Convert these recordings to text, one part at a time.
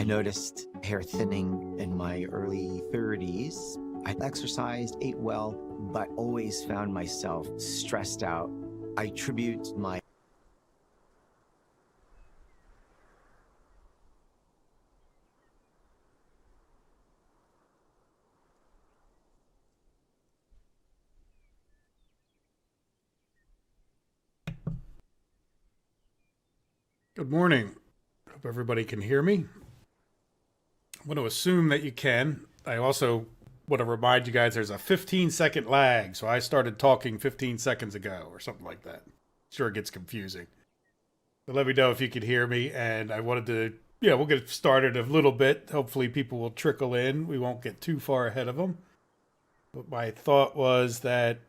noticed hair thinning in my early 30s. I exercised, ate well, but always found myself stressed out. I attribute my Good morning. Hope everybody can hear me. I'm going to assume that you can. I also want to remind you guys there's a 15-second lag, so I started talking 15 seconds ago or something like that. Sure, it gets confusing. But let me know if you could hear me, and I wanted to, we'll get started a little bit. Hopefully people will trickle in. We won't get too far ahead of them. But my thought was that,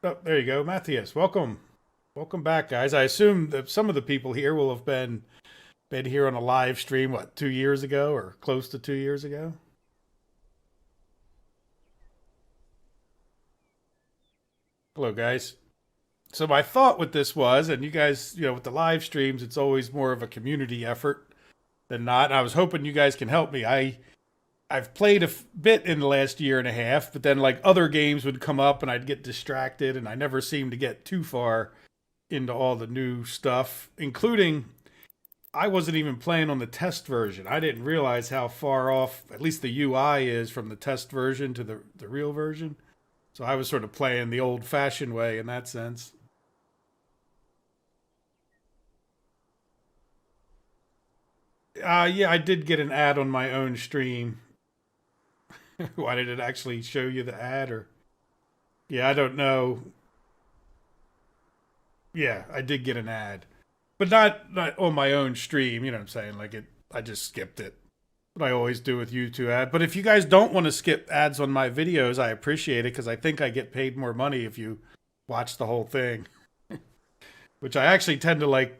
oh, there you go, Matthias. Welcome. Welcome back, guys. I assume that some of the people here will have been here on a live stream, what, 2 years ago or close to 2 years ago? Hello, guys. So my thought with this was, and you guys, with the live streams, it's always more of a community effort than not. And I was hoping you guys can help me. I've played a bit in the last year and a half, but then like other games would come up and I'd get distracted, and I never seemed to get too far into all the new stuff, including I wasn't even playing on the test version. I didn't realize how far off, at least the UI is, from the test version to the real version. So I was sort of playing the old-fashioned way in that sense. Yeah, I did get an ad on my own stream. Why did it actually show you the ad? Or yeah, I don't know. Yeah, I did get an ad, but not on my own stream. You know what I'm saying? Like it, I just skipped it. What I always do with YouTube ad. But if you guys don't want to skip ads on my videos, I appreciate it because I think I get paid more money if you watch the whole thing. Which I actually tend to like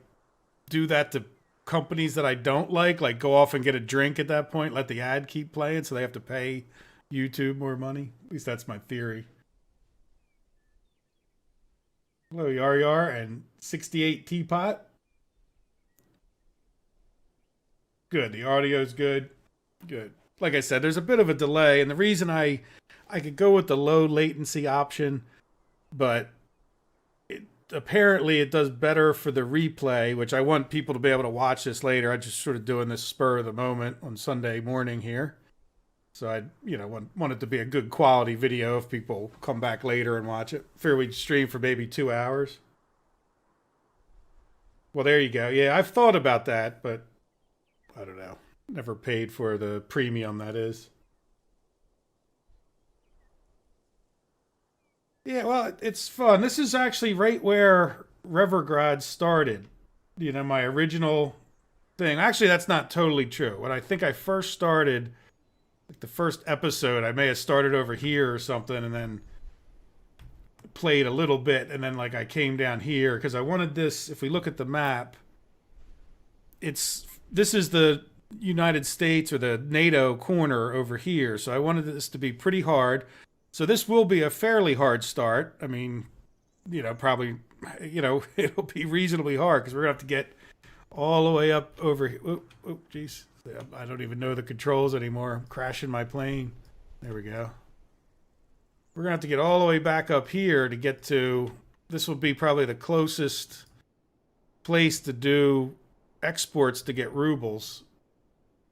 do that to companies that I don't like go off and get a drink at that point, let the ad keep playing so they have to pay YouTube more money. At least that's my theory. Hello, Yar Yar and 68 Teapot. Good. The audio's good. Good. Like I said, there's a bit of a delay, and the reason I could go with the low latency option, but apparently it does better for the replay, which I want people to be able to watch this later. I just sort of doing this spur of the moment on Sunday morning here. So I, want it to be a good quality video if people come back later and watch it. Figure we'd stream for maybe 2 hours. Well, there you go. Yeah, I've thought about that, but I don't know. Never paid for the premium, that is. Yeah, well, it's fun. This is actually right where Revergrad started. My original thing. Actually, that's not totally true. When I think I first started, like the first episode, I may have started over here or something and then played a little bit. And then, like, I came down here because I wanted this. If we look at the map, this is the United States or the NATO corner over here. So I wanted this to be pretty hard. So this will be a fairly hard start. I mean, probably, it'll be reasonably hard because we're going to have to get all the way up over here. Oh, geez. I don't even know the controls anymore. I'm crashing my plane. There we go. We're going to have to get all the way back up here to get to, this will be probably the closest place to do exports to get rubles.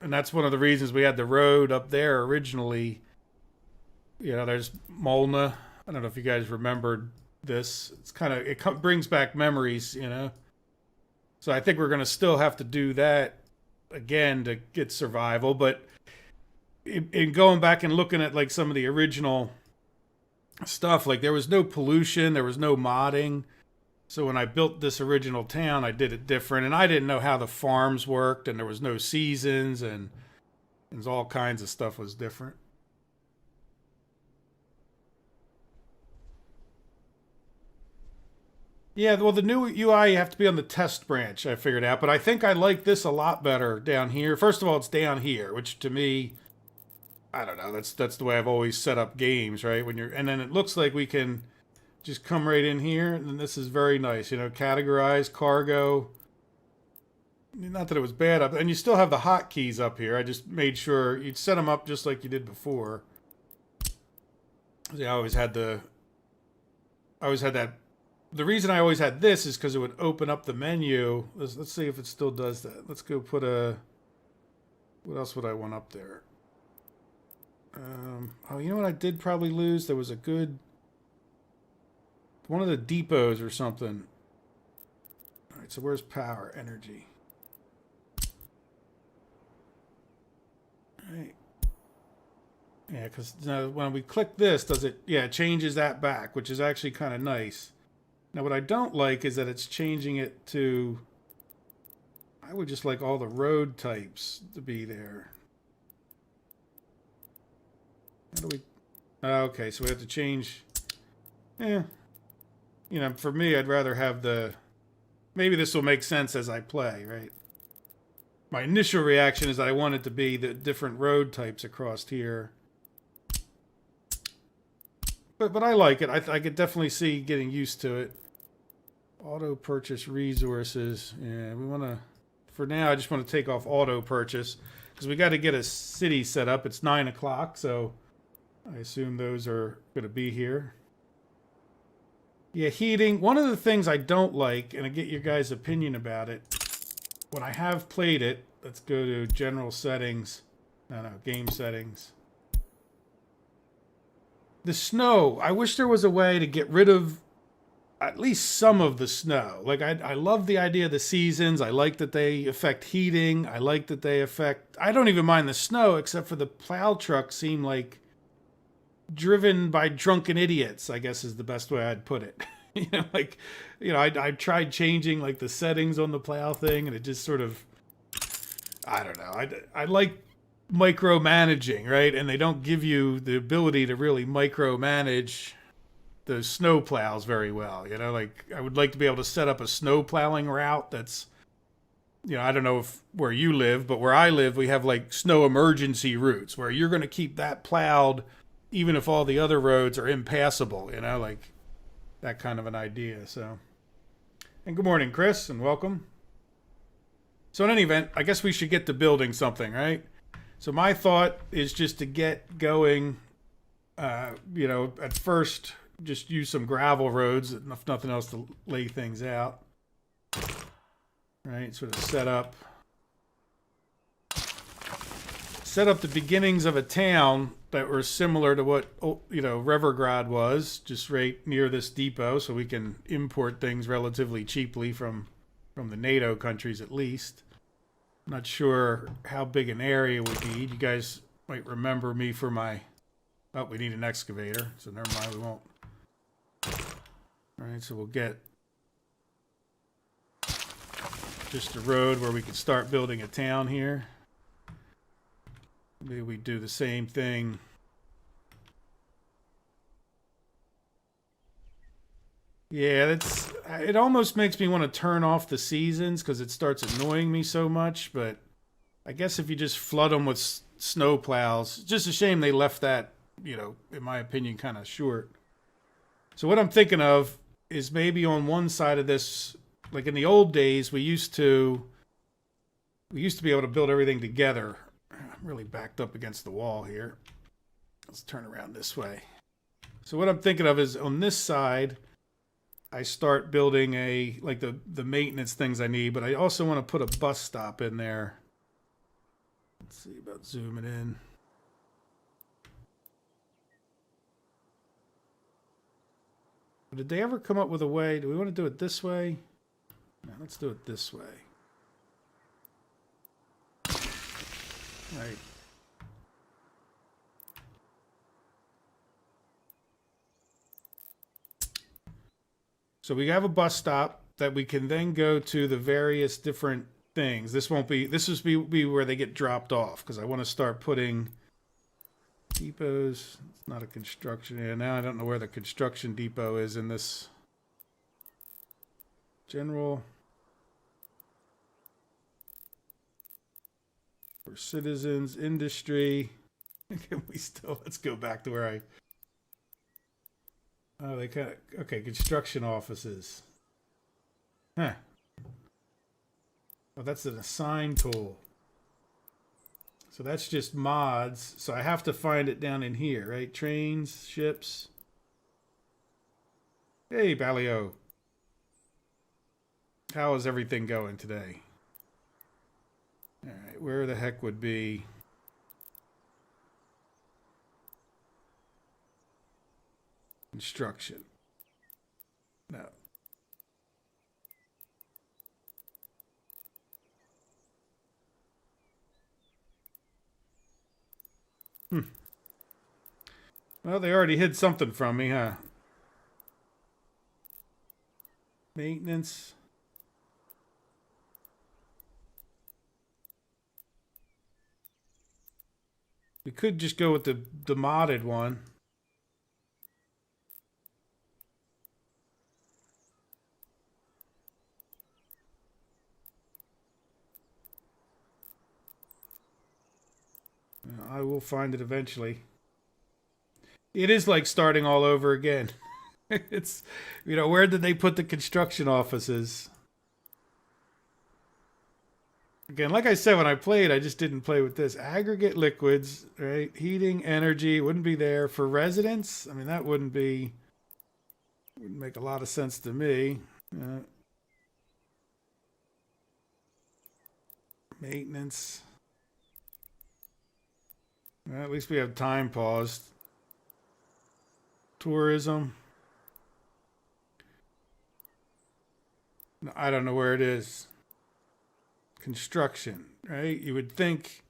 And that's one of the reasons we had the road up there originally. There's Molna. I don't know if you guys remembered this. It brings back memories, So I think we're going to still have to do that again to get survival. But in going back and looking at like some of the original stuff, like there was no pollution, there was no modding. So when I built this original town, I did it different. And I didn't know how the farms worked, and there was no seasons, and there's all kinds of stuff was different. Yeah, well, the new UI, you have to be on the test branch, I figured out. But I think I like this a lot better down here. First of all, it's down here, which to me, I don't know, that's the way I've always set up games, right? And then it looks like we can just come right in here, and this is very nice. Categorize, cargo, not that it was bad up, and you still have the hotkeys up here. I just made sure you'd set them up just like you did before. See, I always had that. The reason I always had this is because it would open up the menu. Let's see if it still does that. Let's go put a. What else would I want up there? Oh, you know what I did probably lose? There was a good. One of the depots or something. All right, so where's power? Energy. All right. Yeah, because when we click this, does it? Yeah, it changes that back, which is actually kind of nice. Now, what I don't like is that it's changing it to... I would just like all the road types to be there. How do we... Okay, so we have to change... Yeah. You know, for me, I'd rather have the... Maybe this will make sense as I play, right? My initial reaction is that I want it to be the different road types across here. But I like it. I could definitely see getting used to it. Auto purchase resources. Yeah, we want to... For now, I just want to take off auto purchase. Because we got to get a city set up. It's 9 o'clock, so... I assume those are going to be here. Yeah, heating. One of the things I don't like, and I get your guys' opinion about it... When I have played it... Let's go to general settings. No, game settings. The snow. I wish there was a way to get rid of at least some of the snow. Like, I love the idea of the seasons. I like that they affect heating. I like that they affect... I don't even mind the snow, except for the plow trucks seem like driven by drunken idiots, I guess is the best way I'd put it. I tried changing, like, the settings on the plow thing, and it just sort of... I don't know. I like micromanaging, right? And they don't give you the ability to really micromanage the snow plows very well. You know, like I would like to be able to set up a snow plowing route that's, you know, I don't know where you live, but where I live, we have like snow emergency routes where you're going to keep that plowed even if all the other roads are impassable, you know, like that kind of an idea. So, and good morning, Chris, and welcome. So in any event, I guess we should get to building something, right? So my thought is just to get going, at first, just use some gravel roads, if nothing else, to lay things out. Right, sort of set up the beginnings of a town that were similar to what, Revergrad was, just right near this depot, so we can import things relatively cheaply from the NATO countries at least. I'm not sure how big an area we need. You guys might remember me for my... Oh, we need an excavator, so never mind, we won't. Alright, so we'll get just a road where we can start building a town here. Maybe we do the same thing. Yeah, it almost makes me want to turn off the seasons because it starts annoying me so much, but I guess if you just flood them with snow plows, just a shame they left that, in my opinion, kind of short. So what I'm thinking of is maybe on one side of this, like in the old days, we used to be able to build everything together. I'm really backed up against the wall here. Let's turn around this way. So what I'm thinking of is on this side, I start building the maintenance things I need, but I also want to put a bus stop in there. Let's see about zooming in. Did they ever come up with a way? Do we want to do it this way? No, let's do it this way. Right. So we have a bus stop that we can then go to the various different things. This will be where they get dropped off because I want to start putting depots. It's not a construction area. Now I don't know where the construction depot is in this general for citizens, industry. Can we still, let's go back to where they kind of, okay, construction offices. Huh. Oh, that's an assign tool. So that's just mods. So I have to find it down in here, right? Trains, ships. Hey, Balio. How is everything going today? All right, where the heck would be... Construction. No. Well, they already hid something from me, huh? Maintenance. We could just go with the modded one. I will find it eventually. It is like starting all over again. It's, you know, where did they put the construction offices? Again, like I said, when I played, I just didn't play with this. Aggregate liquids, right? Heating, energy, wouldn't be there. For residents, I mean, that wouldn't make a lot of sense to me. Maintenance. Well, at least we have time paused. Tourism. No, I don't know where it is. Construction, right? You would think.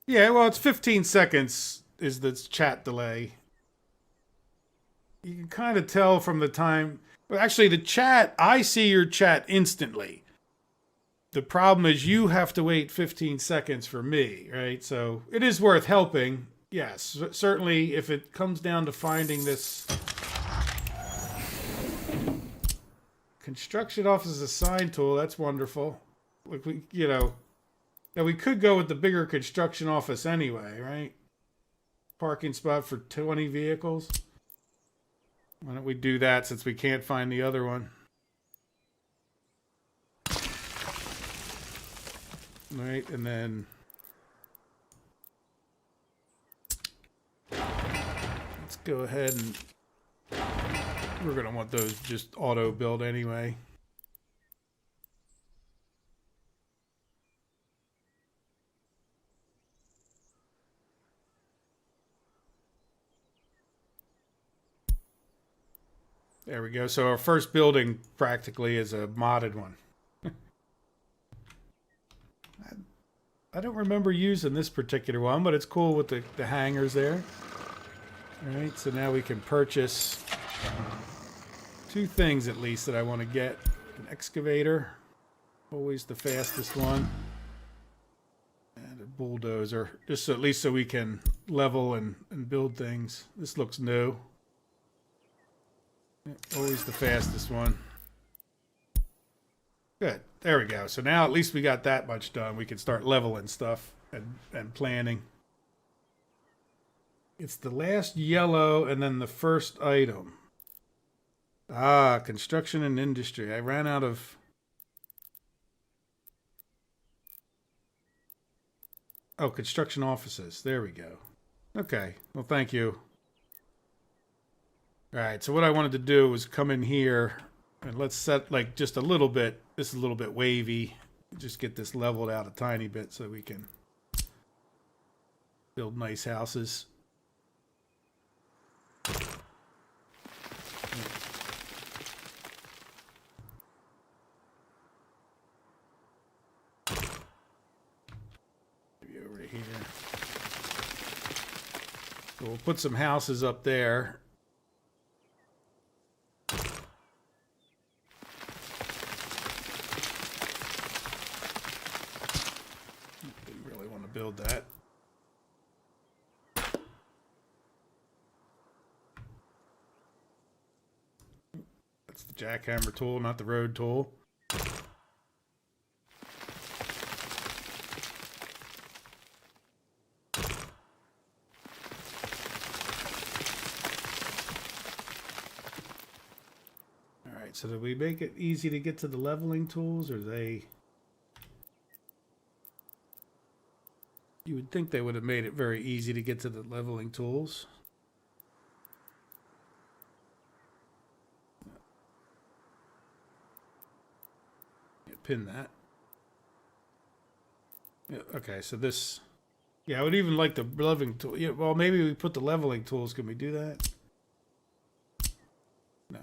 Yeah, well, it's 15 seconds is the chat delay. You can kind of tell from the time. Well, actually, the chat, I see your chat instantly. The problem is you have to wait 15 seconds for me, right? So it is worth helping. Yes, certainly if it comes down to finding this construction office assign tool, that's wonderful. Like we, you know, now we could go with the bigger construction office anyway, right? Parking spot for 20 vehicles. Why don't we do that since we can't find the other one? Right, and then let's go ahead and we're going to want those just auto build anyway. There we go. So our first building practically is a modded one. I don't remember using this particular one, but it's cool with the hangers there. All right, so now we can purchase two things at least that I want to get. An excavator, always the fastest one, and a bulldozer, just so, at least so we can level and build things. This looks new. Always the fastest one. Good. There we go. So now at least we got that much done. We can start leveling stuff and planning. It's the last yellow and then the first item. Ah, construction and industry. I ran out of... Oh, construction offices. There we go. Okay. Well, thank you. All right. So what I wanted to do was come in here and let's set like just a little bit. This is a little bit wavy. Just get this leveled out a tiny bit so we can build nice houses. Maybe over here. So we'll put some houses up there. Build that. That's the jackhammer tool, not the road tool. So did we make it easy to get to the leveling tools, or they... You would think they would have made it very easy to get to the leveling tools. Yeah, pin that. Yeah, okay, so this... Yeah, I would even like the leveling tool. Yeah, well, maybe we put the leveling tools. Can we do that? No.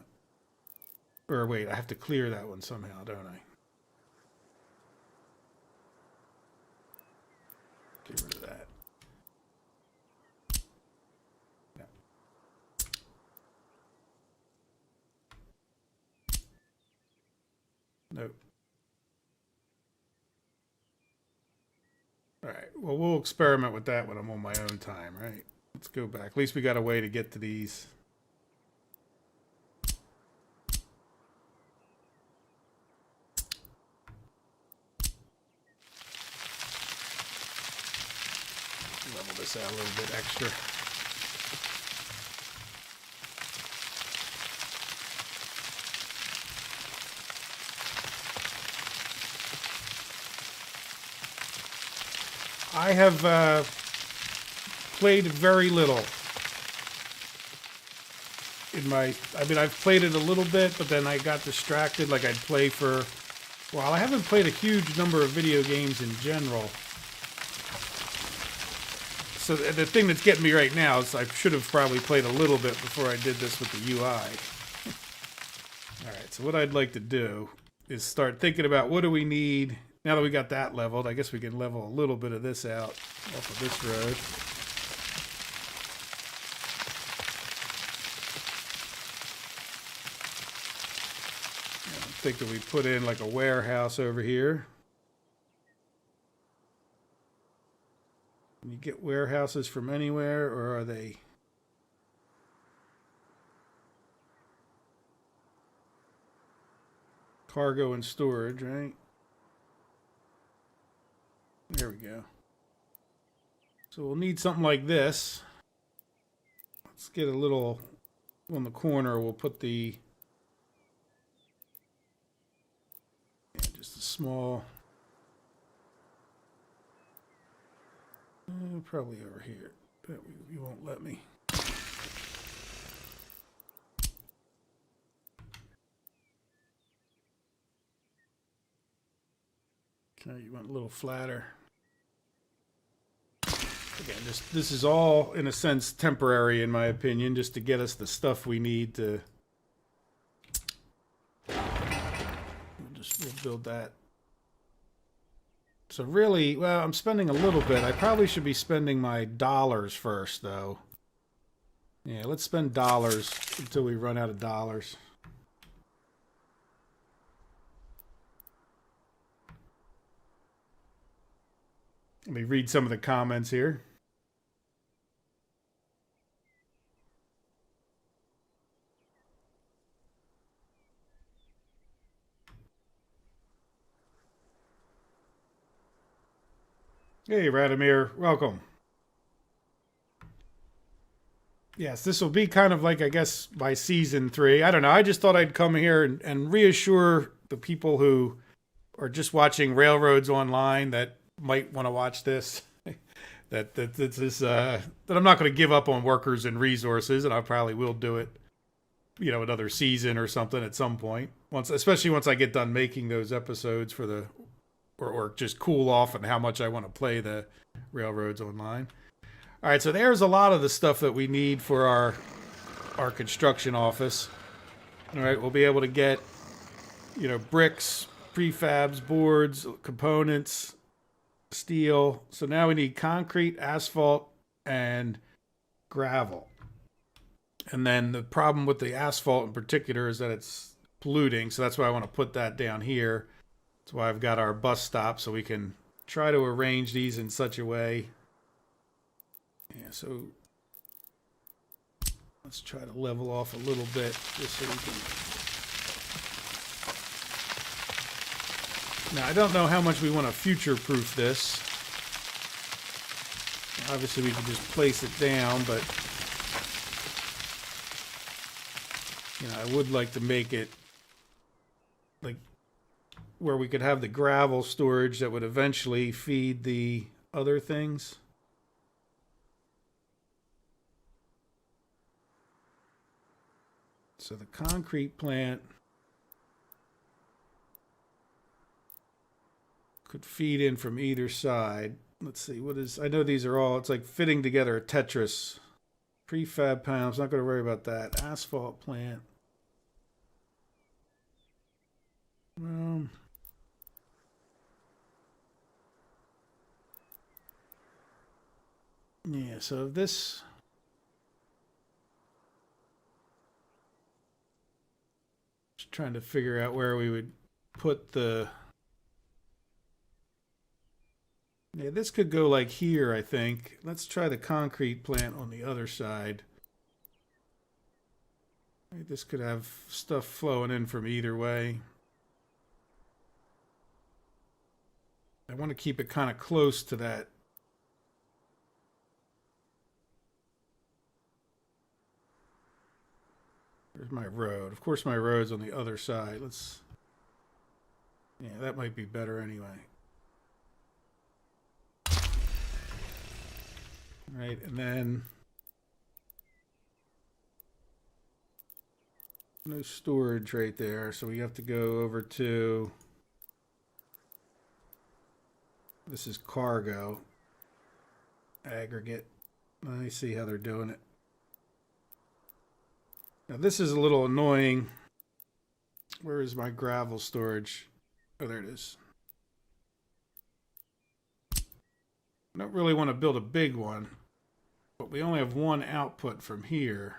Or wait, I have to clear that one somehow, don't I? Get rid of that. No. Nope. All right. Well, we'll experiment with that when I'm on my own time, right? Let's go back. At least we got a way to get to these. Level this out a little bit extra. I have played very little in my... I mean, I've played it a little bit, but then I got distracted. Like, I'd play for... Well, I haven't played a huge number of video games in general. So the thing that's getting me right now is I should have probably played a little bit before I did this with the UI. All right, so what I'd like to do is start thinking about what do we need... Now that we got that leveled, I guess we can level a little bit of this out off of this road. I think that we put in like a warehouse over here. Can you get warehouses from anywhere, or are they... Cargo and storage, right? There we go. So we'll need something like this. Let's get a little on the corner. We'll put the... Yeah, just a small... probably over here. But you won't let me. Okay, you went a little flatter. Again, this is all, in a sense, temporary, in my opinion, just to get us the stuff we need to... We'll build that. So really, well, I'm spending a little bit. I probably should be spending my dollars first, though. Yeah, let's spend dollars until we run out of dollars. Let me read some of the comments here. Hey, Radomir, welcome. Yes, this will be kind of like, I guess, by season 3. I don't know. I just thought I'd come here and reassure the people who are just watching Railroads Online that might want to watch this. that this is that I'm not going to give up on workers and resources, and I probably will do it, you know, another season or something at some point. Especially once I get done making those episodes for the, or just cool off on how much I want to play the Railroads Online. All right, so there's a lot of the stuff that we need for our construction office. All right, we'll be able to get, you know, bricks, prefabs, boards, components, steel. So now we need concrete, asphalt, and gravel. And then the problem with the asphalt in particular is that it's polluting, so that's why I want to put that down here. That's why I've got our bus stop, so we can try to arrange these in such a way. Yeah, so let's try to level off a little bit just so we can... Now, I don't know how much we want to future-proof this. Obviously, we can just place it down, but you know, I would like to make it like where we could have the gravel storage that would eventually feed the other things. So the concrete plant could feed in from either side. Let's see, what is, I know these are all, it's like fitting together a Tetris. Prefab panels, not going to worry about that. Asphalt plant. Yeah, so this, just trying to figure out where we would put the, yeah, this could go like here, I think. Let's try the concrete plant on the other side. This could have stuff flowing in from either way. I want to keep it kind of close to that. There's my road. Of course, my road's on the other side. Let's, yeah, that might be better anyway. Right, and then no storage right there, so we have to go over to, this is cargo, aggregate. Let me see how they're doing it. Now this is a little annoying. Where is my gravel storage? Oh, there it is. I don't really want to build a big one, but we only have one output from here.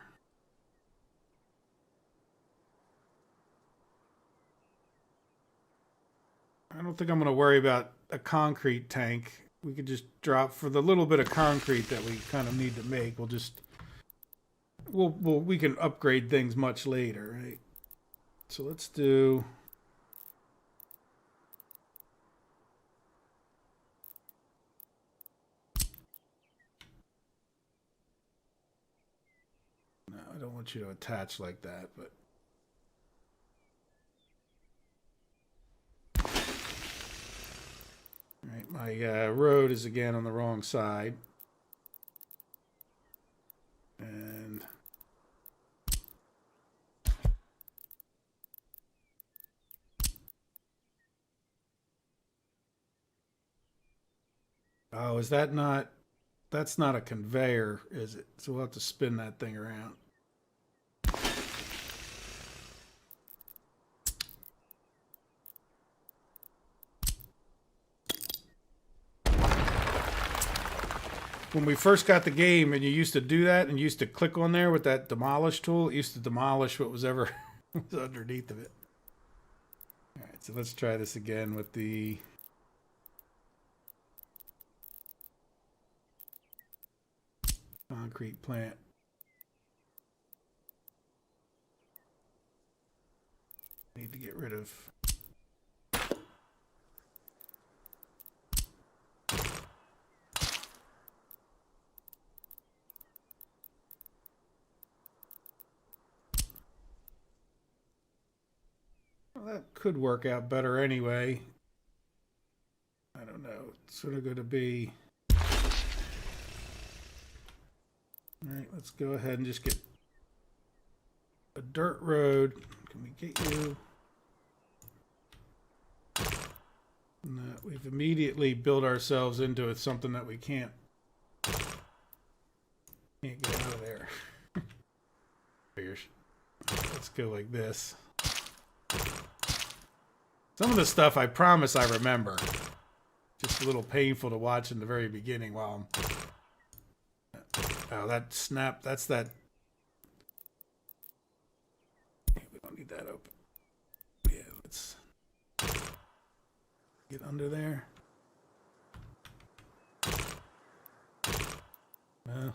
I don't think I'm going to worry about a concrete tank. We could just drop for the little bit of concrete that we kind of need to make. We'll just, we can upgrade things much later, right? So let's do, no, I don't want you to attach like that, but all right, my road is again on the wrong side. And oh, is that not, that's not a conveyor, is it? So we'll have to spin that thing around. When we first got the game and you used to do that and you used to click on there with that demolish tool, it used to demolish what was ever was underneath of it. All right, so let's try this again with the concrete plant. Need to get rid of that could work out better anyway. I don't know. It's sort of going to be... All right, let's go ahead and just get a dirt road. Can we get you? No, we've immediately built ourselves into something that we can't get out of there. Figures. Let's go like this. Some of the stuff I promise I remember. Just a little painful to watch in the very beginning while I'm... Oh, that snap, that's that... We don't need that open. Yeah, let's get under there. No.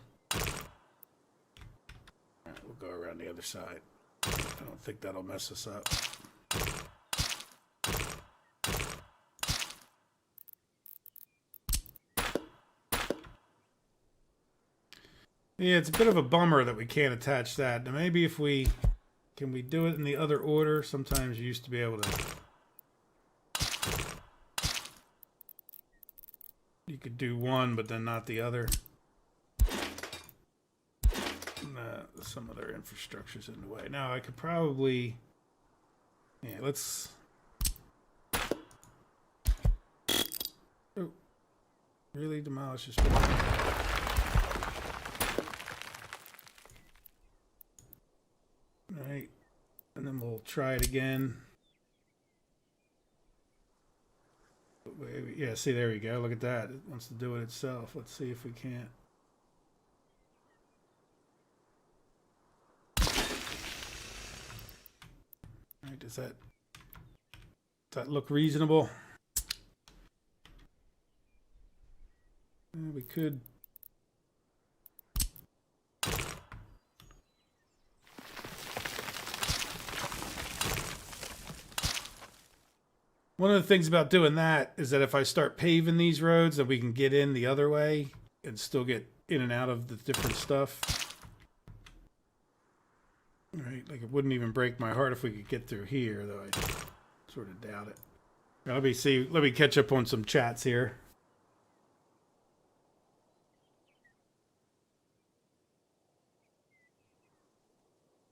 Alright, we'll go around the other side. I don't think that'll mess us up. Yeah, it's a bit of a bummer that we can't attach that. Now maybe if we Can we do it in the other order? Sometimes you used to be able to. You could do one, but then not the other. Some other infrastructure's in the way. Now I could probably. Yeah, let's. Oh, really demolish this building. Right, and then we'll try it again. Yeah, see, there we go. Look at that. It wants to do it itself. Let's see if we can't. All right, does that look reasonable? We could. One of the things about doing that is that if I start paving these roads, that we can get in the other way and still get in and out of the different stuff. Right, like it wouldn't even break my heart if we could get through here, though I sort of doubt it. Now, let me catch up on some chats here.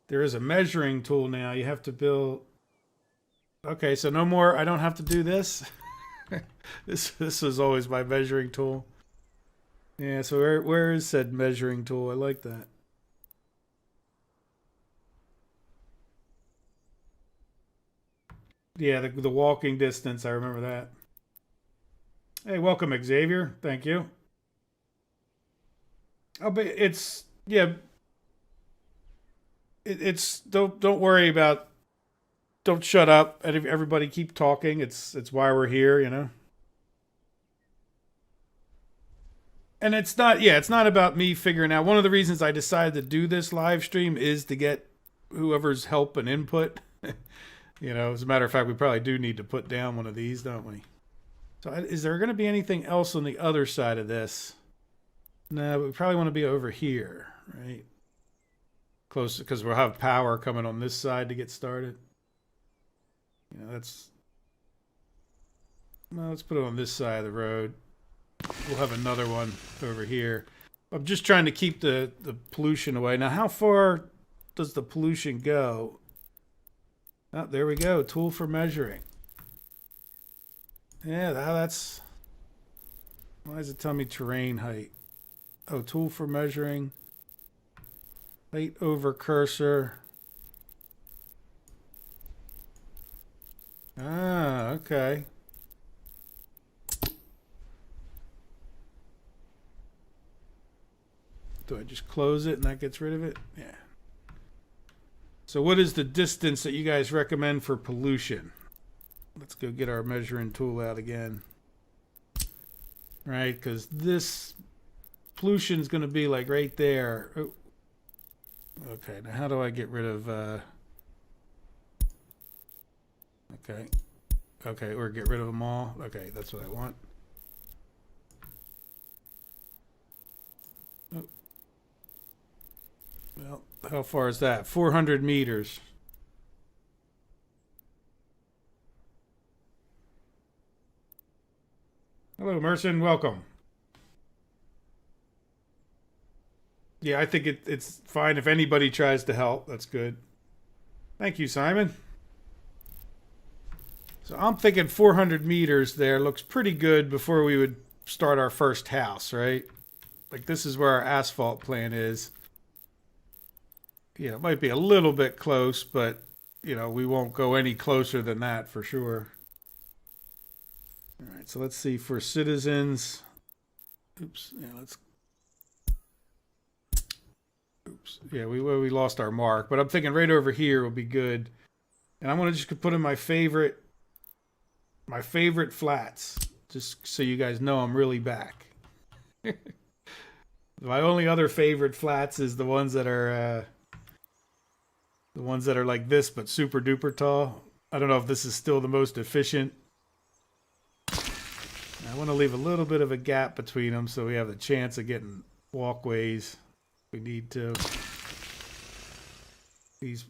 There is a measuring tool now. You have to build. Okay, so no more. I don't have to do this. This was always my measuring tool. Yeah. So where is said measuring tool? I like that. Yeah, the walking distance. I remember that. Hey, welcome, Xavier. Thank you. Oh, but it's yeah. It's don't worry about. Don't shut up. Everybody keep talking. It's why we're here, you know. And it's not. Yeah, it's not about me figuring out. One of the reasons I decided to do this live stream is to get whoever's help and input. You know, as a matter of fact, we probably do need to put down one of these, don't we? So is there going to be anything else on the other side of this? No, but we probably want to be over here, right? Close, because we'll have power coming on this side to get started. You know, well, let's put it on this side of the road. We'll have another one over here. I'm just trying to keep the pollution away. Now, how far does the pollution go? Oh, there we go. Tool for measuring. Yeah, that's... Why does it tell me terrain height? Oh, tool for measuring. Height over cursor. Ah, okay. Do I just close it and that gets rid of it? Yeah. So what is the distance that you guys recommend for pollution? Let's go get our measuring tool out again. Right, because this pollution is going to be like right there. Oh. Okay, now how do I get rid of... Okay, or get rid of them all. Okay, that's what I want. Oh. Well, how far is that? 400 meters. Hello, Merson. Welcome. Yeah, I think it's fine if anybody tries to help. That's good. Thank you, Simon. So I'm thinking 400 meters there looks pretty good before we would start our first house, right? Like this is where our asphalt plant is. Yeah, it might be a little bit close, but you know, we won't go any closer than that for sure. All right, so let's see for citizens. Oops, yeah, oops, yeah, we lost our mark, but I'm thinking right over here will be good. And I'm gonna just put in my favorite flats, just so you guys know I'm really back. My only other favorite flats is the ones that are like this, but super duper tall. I don't know if this is still the most efficient. I want to leave a little bit of a gap between them so we have the chance of getting walkways if we need to. These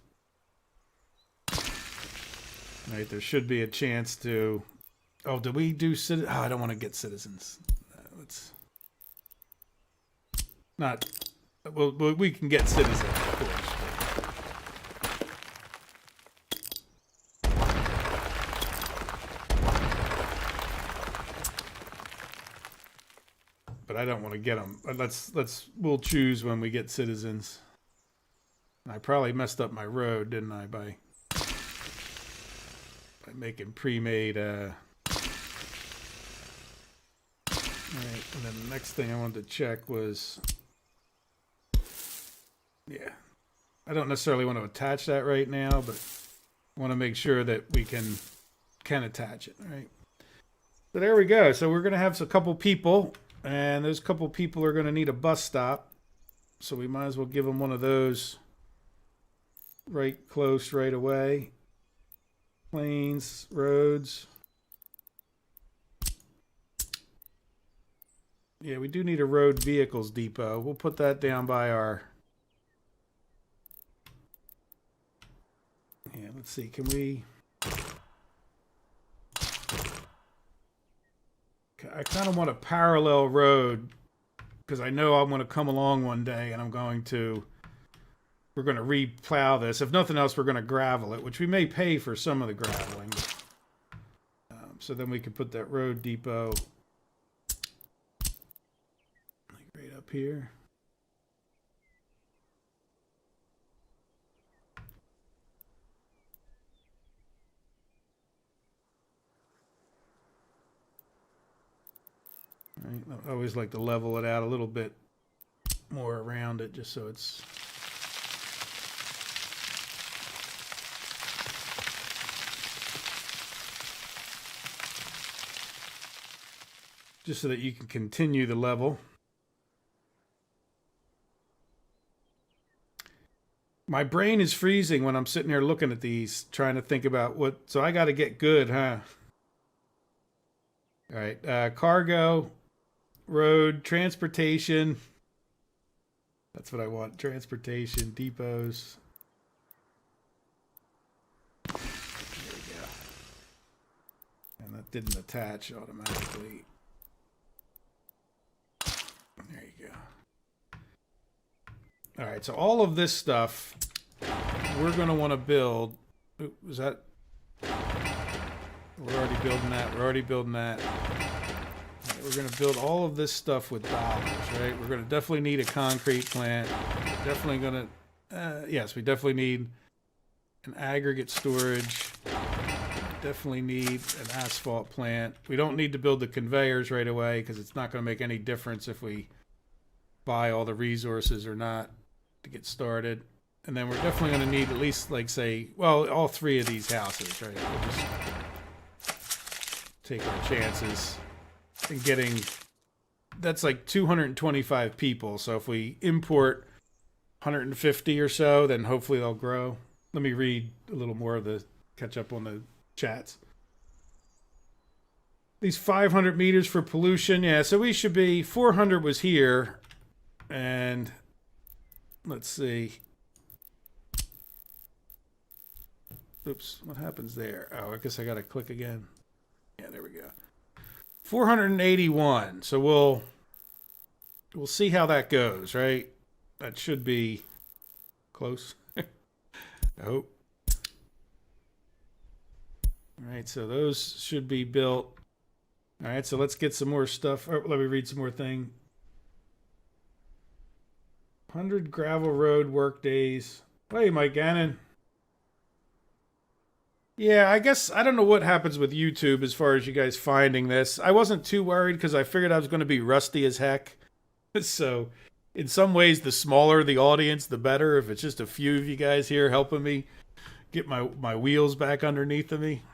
Right, there should be a chance to. Oh, did we do citizens? Oh, I don't want to get citizens. Let's not. Well, we can get citizens, of course. But I don't want to get them. We'll choose when we get citizens. I probably messed up my road, didn't I, by making pre-made. All right, and then the next thing I wanted to check was, yeah, I don't necessarily want to attach that right now, but I want to make sure that we can attach it. All right. So there we go. So we're gonna have a couple people, and those couple people are gonna need a bus stop. So we might as well give them one of those right close right away. Planes, roads. Yeah, we do need a road vehicles depot. We'll put that down by our... Yeah, let's see. Can we... I kind of want a parallel road because I know I'm going to come along one day and we're going to re-plow this. If nothing else, we're going to gravel it, which we may pay for some of the graveling. So then we can put that road depot like right up here. Right. I always like to level it out a little bit more around it just so it's... just so that you can continue the level. My brain is freezing when I'm sitting here looking at these, trying to think about what... So I got to get good, huh? All right. Cargo, road, transportation. That's what I want. Transportation, depots. There we go. And that didn't attach automatically. There you go. All right, so all of this stuff we're going to want to build. Ooh, was that? We're already building that. We're already building that. Right, we're going to build all of this stuff with dollars, right? We're going to definitely need a concrete plant. We're definitely going to, yes, we definitely need an aggregate storage. Definitely need an asphalt plant. We don't need to build the conveyors right away because it's not going to make any difference if we buy all the resources or not to get started. And then we're definitely going to need at least, like, say, well, all three of these houses, right? We'll just take our chances in getting... That's like 225 people. So if we import 150 or so, then hopefully they'll grow. Let me read a little more of the... catch up on the chats. These 500 meters for pollution. Yeah, so we should be... 400 was here. And let's see. Oops, what happens there? Oh, I guess I got to click again. Yeah, there we go. 481. So we'll see how that goes, right? That should be close. I hope. All right, so those should be built. All right, so let's get some more stuff. Oh, let me read some more thing. 100 gravel road work days. Hey, Mike Gannon. Yeah, I guess I don't know what happens with YouTube as far as you guys finding this. I wasn't too worried because I figured I was going to be rusty as heck. So in some ways, the smaller the audience, the better. If it's just a few of you guys here helping me get my wheels back underneath of me,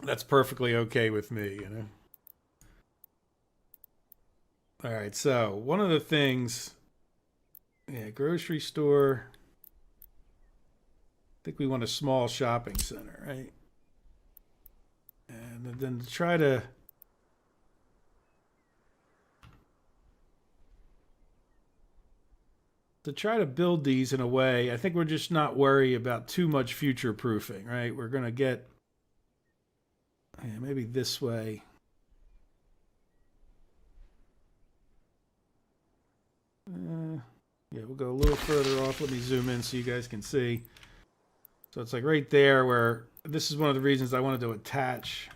that's perfectly okay with me, you know. All right, so one of the things, yeah, grocery store. I think we want a small shopping center, right? And then try to build these in a way. I think we're just not worried about too much future proofing, right? We're going to get Yeah, maybe this way. Yeah, we'll go a little further off. Let me zoom in so you guys can see. So it's like right there where this is one of the reasons I wanted to attach.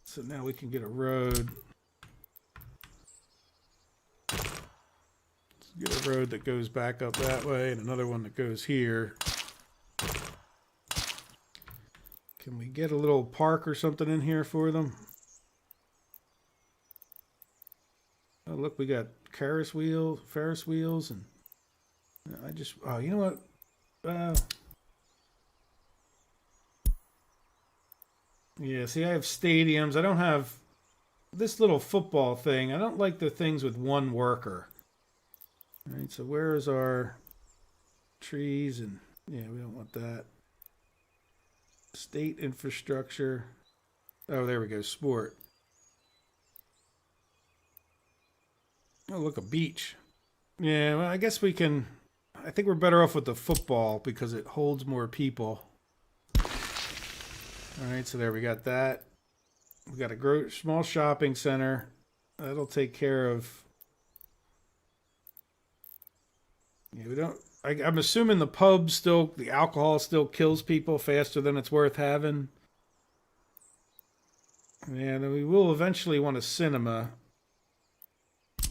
So now we can get a road. Let's get a road that goes back up that way and another one that goes here. Can we get a little park or something in here for them? Oh, look, we got Ferris wheels, and I just, oh, you know what? Yeah, see, I have stadiums. I don't have this little football thing. I don't like the things with one worker. All right, so where is our trees? And yeah, we don't want that. State infrastructure. Oh, there we go. Sport. Oh, look, a beach. Yeah, well, I guess we can. I think we're better off with the football because it holds more people. All right, so there we got that. We got a small shopping center. That'll take care of. Yeah, we don't. I'm assuming the pub still, the alcohol still kills people faster than it's worth having. Yeah, then we will eventually want a cinema.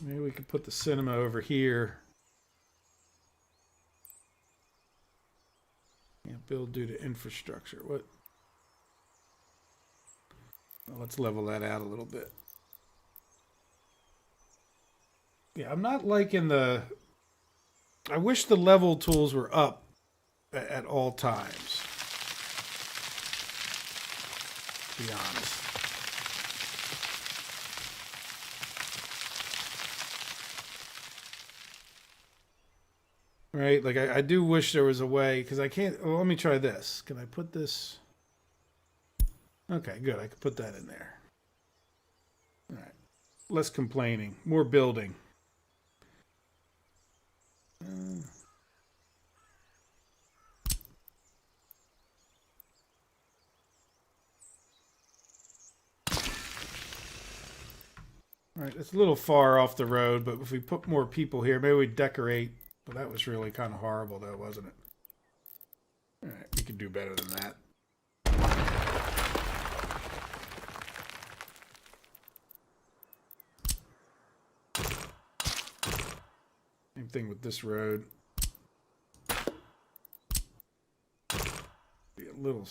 Maybe we could put the cinema over here. Yeah, build due to infrastructure. What? Well, let's level that out a little bit. Yeah, I'm not liking the. I wish the level tools were up at all times. To be honest. Right, like I do wish there was a way, because I can't. Well, let me try this. Can I put this? Okay, good. I could put that in there. All right. Less complaining, more building. All right, it's a little far off the road, but if we put more people here, maybe we decorate. But that was really kind of horrible, though, wasn't it? All right, we could do better than that. Same thing with this road. Be a little.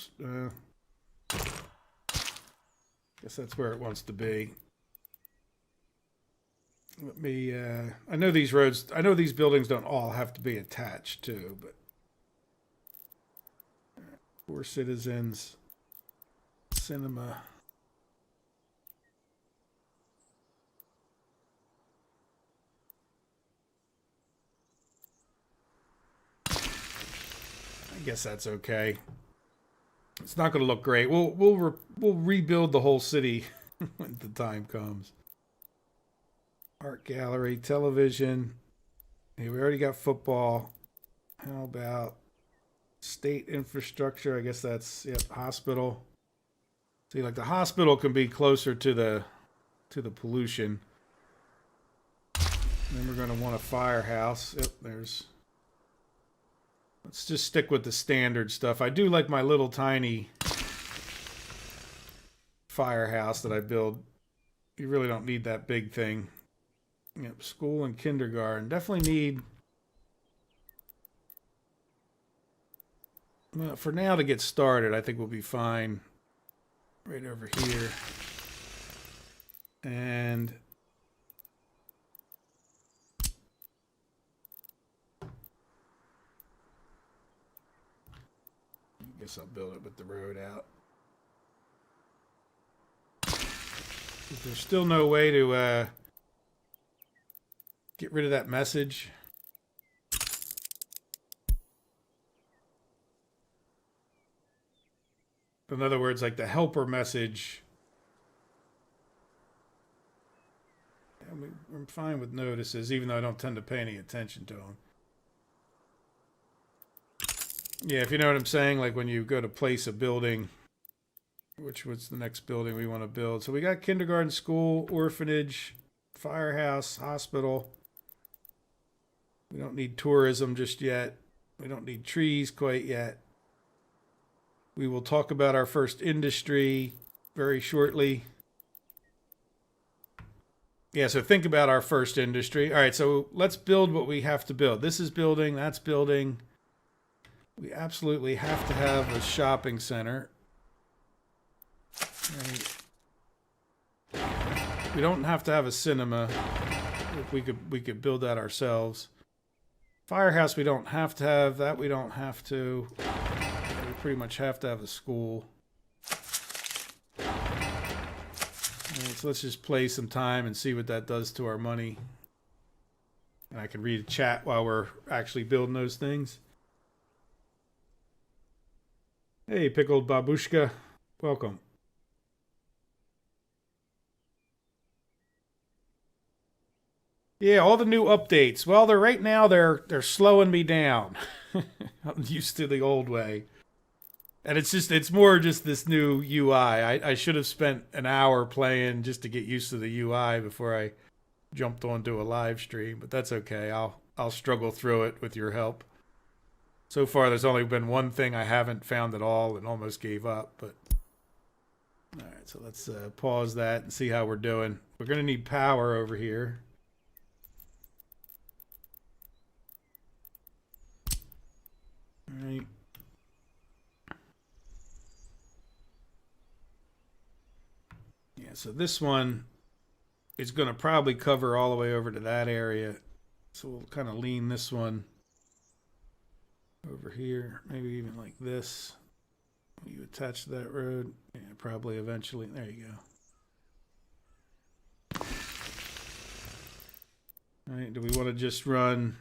Guess that's where it wants to be. Let me. I know these roads. I know these buildings don't all have to be attached too, but 4 citizens, cinema. I guess that's okay. It's not going to look great. We'll rebuild the whole city when the time comes. Art gallery, television. Hey, we already got football. How about state infrastructure? I guess that's hospital. See, like the hospital can be closer to the pollution. Then we're going to want a firehouse. Yep, there's. Let's just stick with the standard stuff. I do like my little tiny firehouse that I build. You really don't need that big thing. Yep, school and kindergarten. Definitely need. Well, for now to get started, I think we'll be fine. Right over here. And I guess I'll build it with the road out. There's still no way to get rid of that message. In other words, like the helper message. I'm fine with notices, even though I don't tend to pay any attention to them. Yeah, if you know what I'm saying, like when you go to place a building, which was the next building we want to build. So we got kindergarten, school, orphanage, firehouse, hospital. We don't need tourism just yet. We don't need trees quite yet. We will talk about our first industry very shortly. Yeah, so think about our first industry. All right, so let's build what we have to build. This is building, that's building. We absolutely have to have a shopping center. Right. We don't have to have a cinema. We could build that ourselves. Firehouse we don't have to have. That we don't have to. We pretty much have to have a school. All right, so let's just play some time and see what that does to our money. And I can read a chat while we're actually building those things. Hey, Pickled Babushka. Welcome. Yeah, all the new updates. Well, right now they're slowing me down. I'm used to the old way. And it's more just this new UI. I should have spent an hour playing just to get used to the UI before I jumped onto a live stream, but that's okay. I'll struggle through it with your help. So far there's only been one thing I haven't found at all and almost gave up, but all right, so let's pause that and see how we're doing. We're going to need power over here. All right. Yeah, so this one is going to probably cover all the way over to that area. So we'll kind of lean this one over here, maybe even like this. You attach to that road. Yeah, probably eventually. There you go. All right, do we want to just run...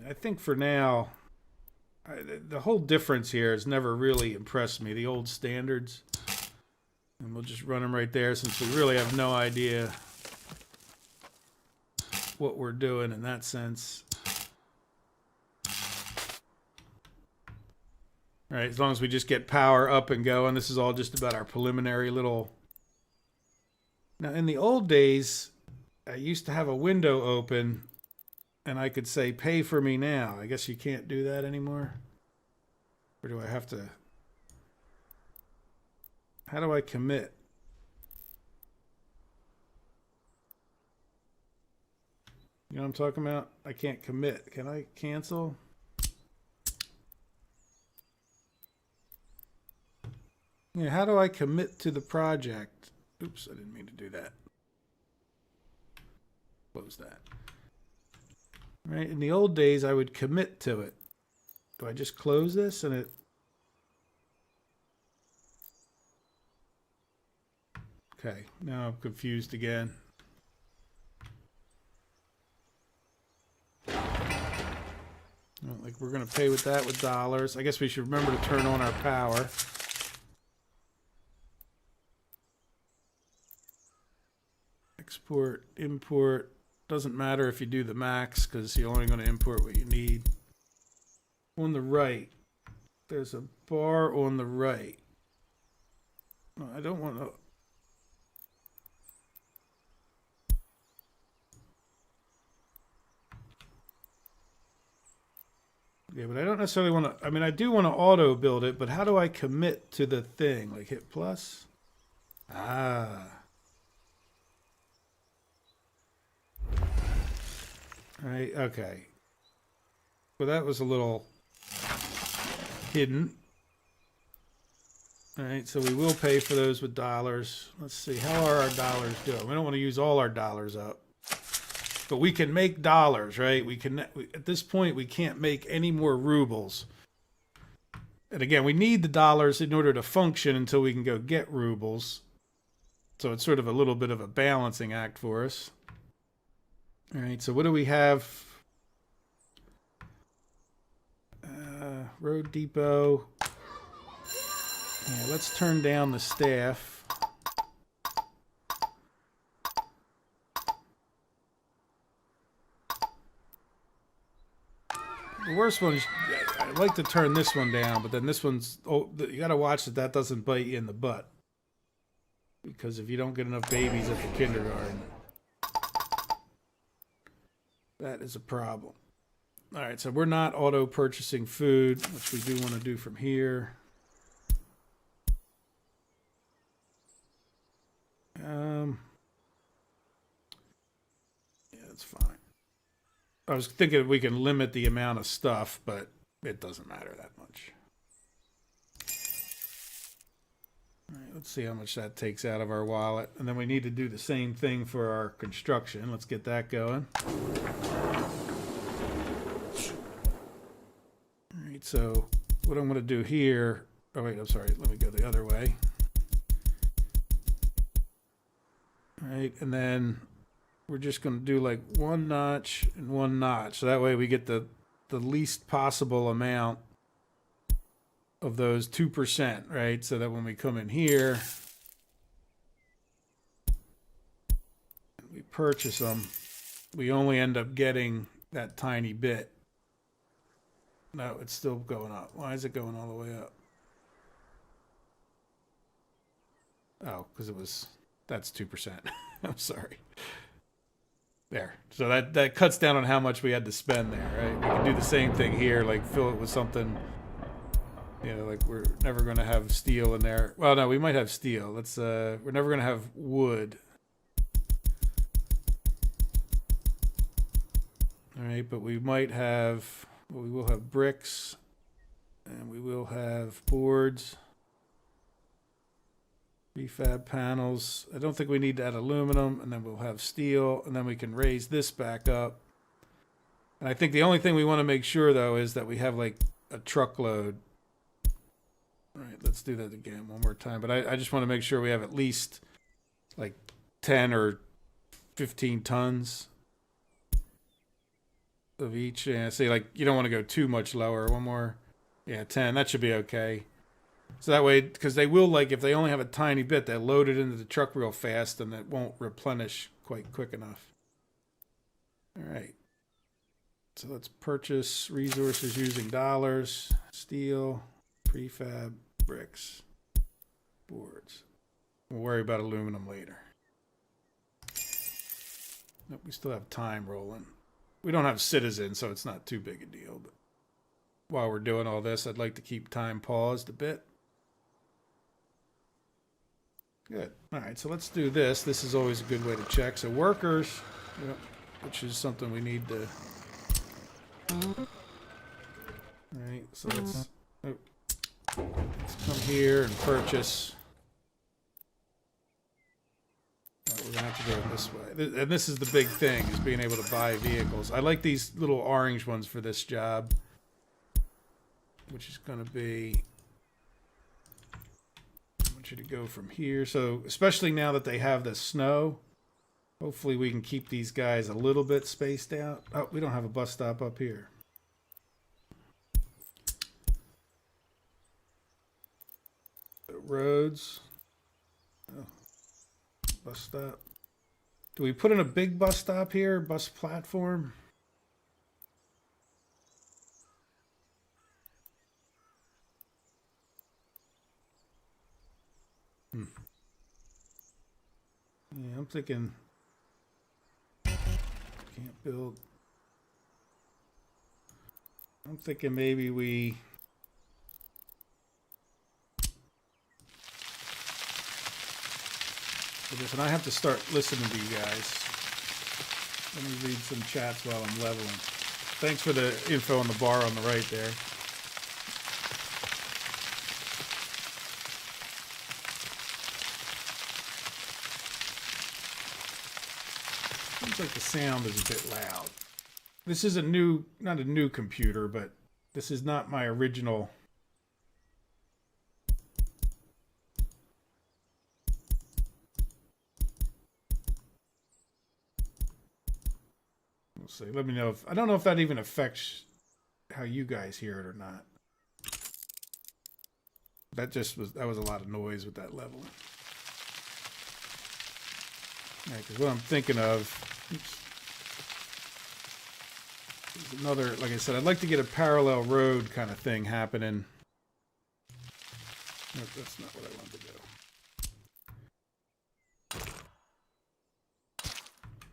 I think for now, the whole difference here has never really impressed me. The old standards. And we'll just run them right there since we really have no idea what we're doing in that sense. All right, as long as we just get power up and going. This is all just about our preliminary little... Now, in the old days, I used to have a window open and I could say, pay for me now. I guess you can't do that anymore. Or do I have to... How do I commit? You know what I'm talking about? I can't commit. Can I cancel? Yeah, how do I commit to the project? Oops, I didn't mean to do that. Close that. Right, in the old days, I would commit to it. Do I just close this and it... Okay, now I'm confused again. Like we're going to pay with that with dollars. I guess we should remember to turn on our power. Export, import. Doesn't matter if you do the max because you're only going to import what you need. On the right, there's a bar on the right. No, I don't want to... Yeah, but I don't necessarily want to... I mean, I do want to auto build it, but how do I commit to the thing? Like hit plus? Ah. All right, okay. Well, that was a little hidden. All right, so we will pay for those with dollars. Let's see, how are our dollars doing? We don't want to use all our dollars up. But we can make dollars, right? At this point, we can't make any more rubles. And again, we need the dollars in order to function until we can go get rubles. So it's sort of a little bit of a balancing act for us. All right, so what do we have? Road Depot. Yeah, let's turn down the staff. The worst one is, I like to turn this one down, but then this one's, oh, you got to watch that doesn't bite you in the butt. Because if you don't get enough babies at the kindergarten, that is a problem. All right, so we're not auto purchasing food, which we do want to do from here. Yeah, that's fine. I was thinking we can limit the amount of stuff, but it doesn't matter that much. All right, let's see how much that takes out of our wallet. And then we need to do the same thing for our construction. Let's get that going. All right, so what I'm going to do here... Oh, wait, I'm sorry. Let me go the other way. All right, and then we're just going to do like one notch and one notch. So that way we get the least possible amount of those 2%, right? So that when we come in here, and we purchase them, we only end up getting that tiny bit. No, it's still going up. Why is it going all the way up? Oh, because that's 2%. I'm sorry. There. So that cuts down on how much we had to spend there, right? We can do the same thing here, like fill it with something, you know, like we're never going to have steel in there. Well, no, we might have steel. We're never going to have wood. All right, but we might have, well, we will have bricks, and we will have boards, prefab panels. I don't think we need to add aluminum, and then we'll have steel, and then we can raise this back up. And I think the only thing we want to make sure, though, is that we have like a truckload. All right, let's do that again one more time. But I just want to make sure we have at least like 10 or 15 tons of each. Yeah, say like you don't want to go too much lower. One more. Yeah, 10. That should be okay. So that way, because they will, like, if they only have a tiny bit, they'll load it into the truck real fast and it won't replenish quite quick enough. All right. So let's purchase resources using dollars, steel, prefab, bricks, boards. We'll worry about aluminum later. Nope, we still have time rolling. We don't have citizen, so it's not too big a deal. But while we're doing all this, I'd like to keep time paused a bit. Good. All right, so let's do this. This is always a good way to check. So workers, which is something we need to... All right, so let's come here and purchase. We're going to have to go this way. And this is the big thing, is being able to buy vehicles. I like these little orange ones for this job, which is going to be... I want you to go from here. So, especially now that they have the snow, hopefully we can keep these guys a little bit spaced out. Oh, we don't have a bus stop up here. Roads. Oh. Bus stop. Do we put in a big bus stop here? Bus platform? Yeah, I'm thinking can't build. I'm thinking maybe we and I have to start listening to you guys. Let me read some chats while I'm leveling. Thanks for the info on the bar on the right there. Seems like the sound is a bit loud. This is not a new computer, but this is not my original. We'll see. Let me know if, I don't know if that even affects how you guys hear it or not. That was a lot of noise with that leveling. Because what I'm thinking of There's another, like I said, I'd like to get a parallel road kind of thing happening. Nope, that's not what I wanted to do.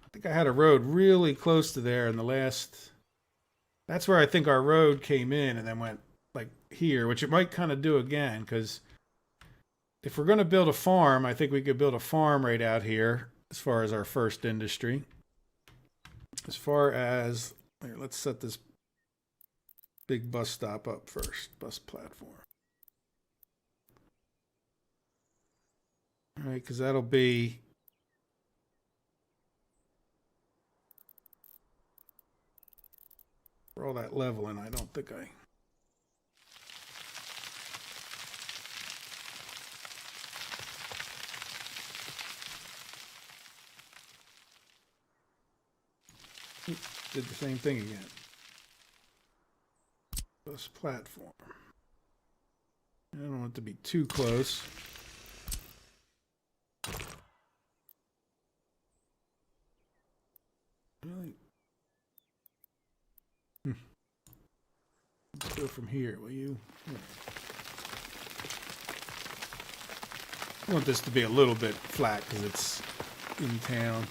I think I had a road really close to there in the last... That's where I think our road came in and then went like here, which it might kind of do again, because if we're going to build a farm, I think we could build a farm right out here as far as our first industry. As far as, here, let's set this big bus stop up first, bus platform. All right, because that'll be... For all that leveling, I don't think I... Oops, did the same thing again. Bus platform. I don't want it to be too close. Really? Let's go from here, will you? Here. I want this to be a little bit flat because it's in town.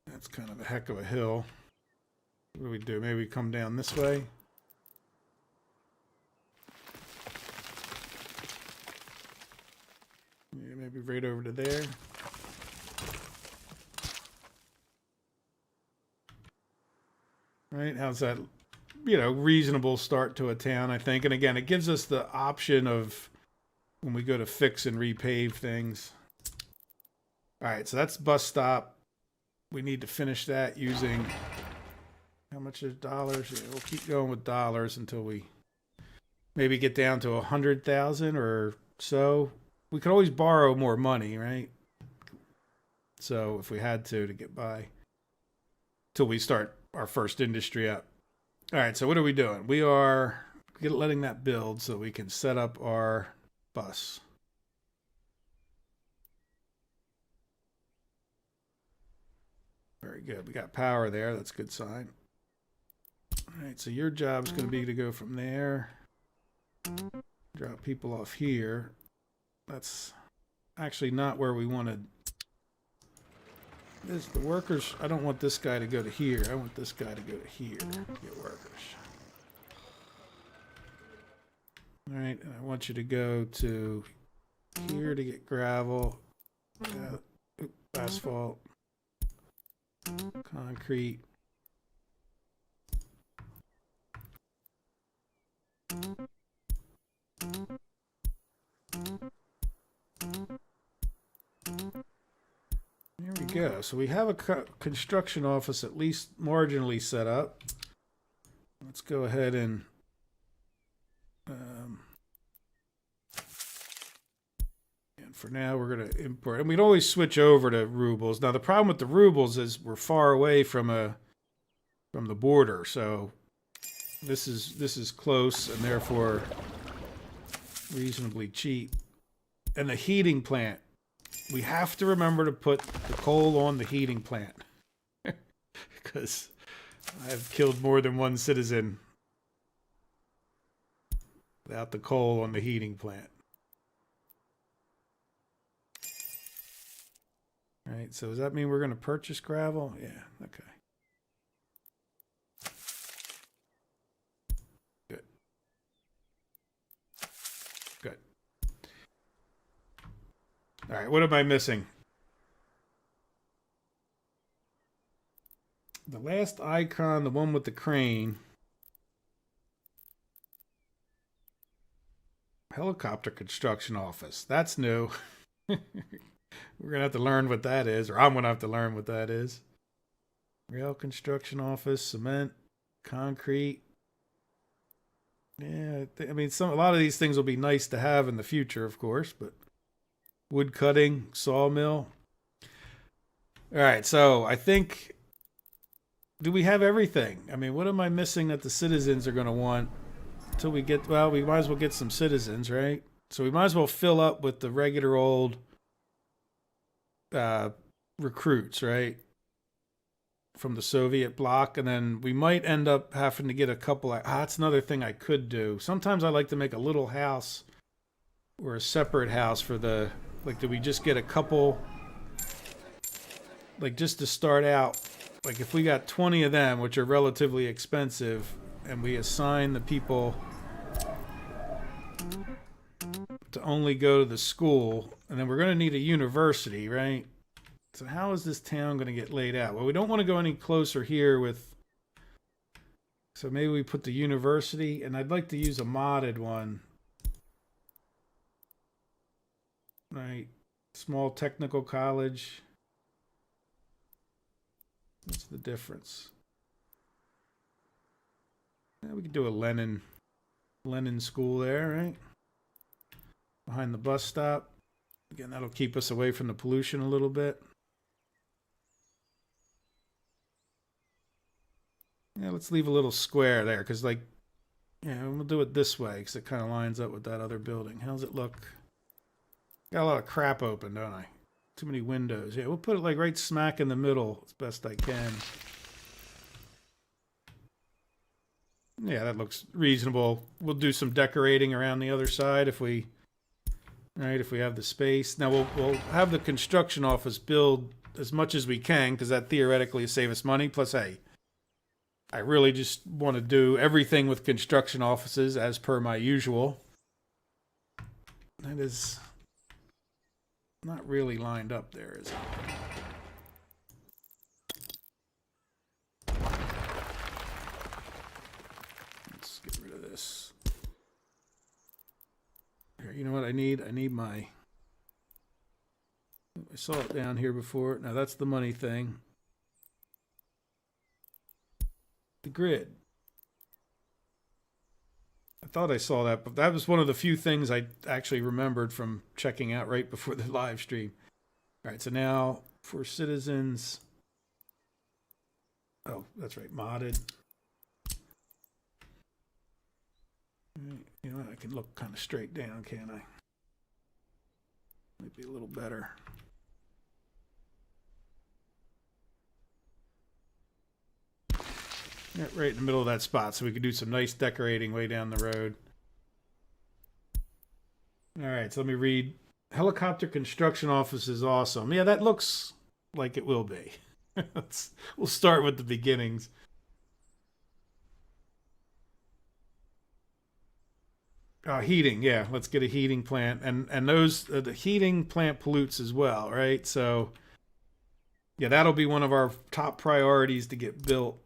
That's kind of a heck of a hill. What do we do? Maybe we come down this way? Yeah, maybe right over to there. Right? How's that, reasonable start to a town, I think. And again, it gives us the option of when we go to fix and repave things. All right, so that's bus stop. We need to finish that using, how much is dollars? Yeah, we'll keep going with dollars until we maybe get down to 100,000 or so. We could always borrow more money, right? So if we had to get by till we start our first industry up. All right, so what are we doing? We are letting that build so we can set up our bus. Very good. We got power there. That's a good sign. All right, so your job is going to be to go from there, drop people off here. That's actually not where we wanted. This, the workers, I don't want this guy to go to here. I want this guy to go to here to get workers. All right, and I want you to go to here to get gravel, asphalt, concrete. Here we go. So we have a construction office at least marginally set up. Let's go ahead and for now we're going to import, and we'd always switch over to rubles. Now the problem with the rubles is we're far away from the border, so this is close and therefore reasonably cheap. And the heating plant, we have to remember to put the coal on the heating plant because I've killed more than one citizen without the coal on the heating plant. All right, so does that mean we're going to purchase gravel? Yeah, okay. Good. Good. All right, what am I missing? The last icon, the one with the crane. Helicopter construction office. That's new. We're going to have to learn what that is, or I'm going to have to learn what that is. Rail construction office, cement, concrete. Yeah, I mean, a lot of these things will be nice to have in the future, of course, but wood cutting, sawmill. All right, so I think, do we have everything? I mean, what am I missing that the citizens are going to want until we get, well, we might as well get some citizens, right? So we might as well fill up with the regular old recruits, right? From the Soviet bloc, and then we might end up having to get a couple. That's another thing I could do. Sometimes I like to make a little house or a separate house for the, like, do we just get a couple, like, just to start out, like if we got 20 of them, which are relatively expensive, and we assign the people to only go to the school, and then we're going to need a university, right? So how is this town going to get laid out? Well, we don't want to go any closer here with, so maybe we put the university, and I'd like to use a modded one. Right, small technical college. What's the difference? Yeah, we could do a Lenin school there, right? Behind the bus stop. Again, that'll keep us away from the pollution a little bit. Yeah, let's leave a little square there, because, like, yeah, we'll do it this way, because it kind of lines up with that other building. How's it look? Got a lot of crap open, don't I? Too many windows. Yeah, we'll put it, like, right smack in the middle as best I can. Yeah, that looks reasonable. We'll do some decorating around the other side if we, right, if we have the space. Now, we'll have the construction office build as much as we can, because that theoretically save us money. Plus, hey, I really just want to do everything with construction offices as per my usual. That is not really lined up there, is it? Let's get rid of this. Here, you know what I need? I need my... I saw it down here before. Now that's the money thing. The grid. I thought I saw that, but that was one of the few things I actually remembered from checking out right before the live stream. All right, so now for citizens. Oh, that's right, modded. You know what? I can look kind of straight down, can't I? Might be a little better. Yeah, right in the middle of that spot, so we could do some nice decorating way down the road. All right, so let me read. Helicopter construction office is awesome. Yeah, that looks like it will be. We'll start with the beginnings. Heating, yeah. Let's get a heating plant, and those the heating plant pollutes as well, right? So, yeah, that'll be one of our top priorities to get built.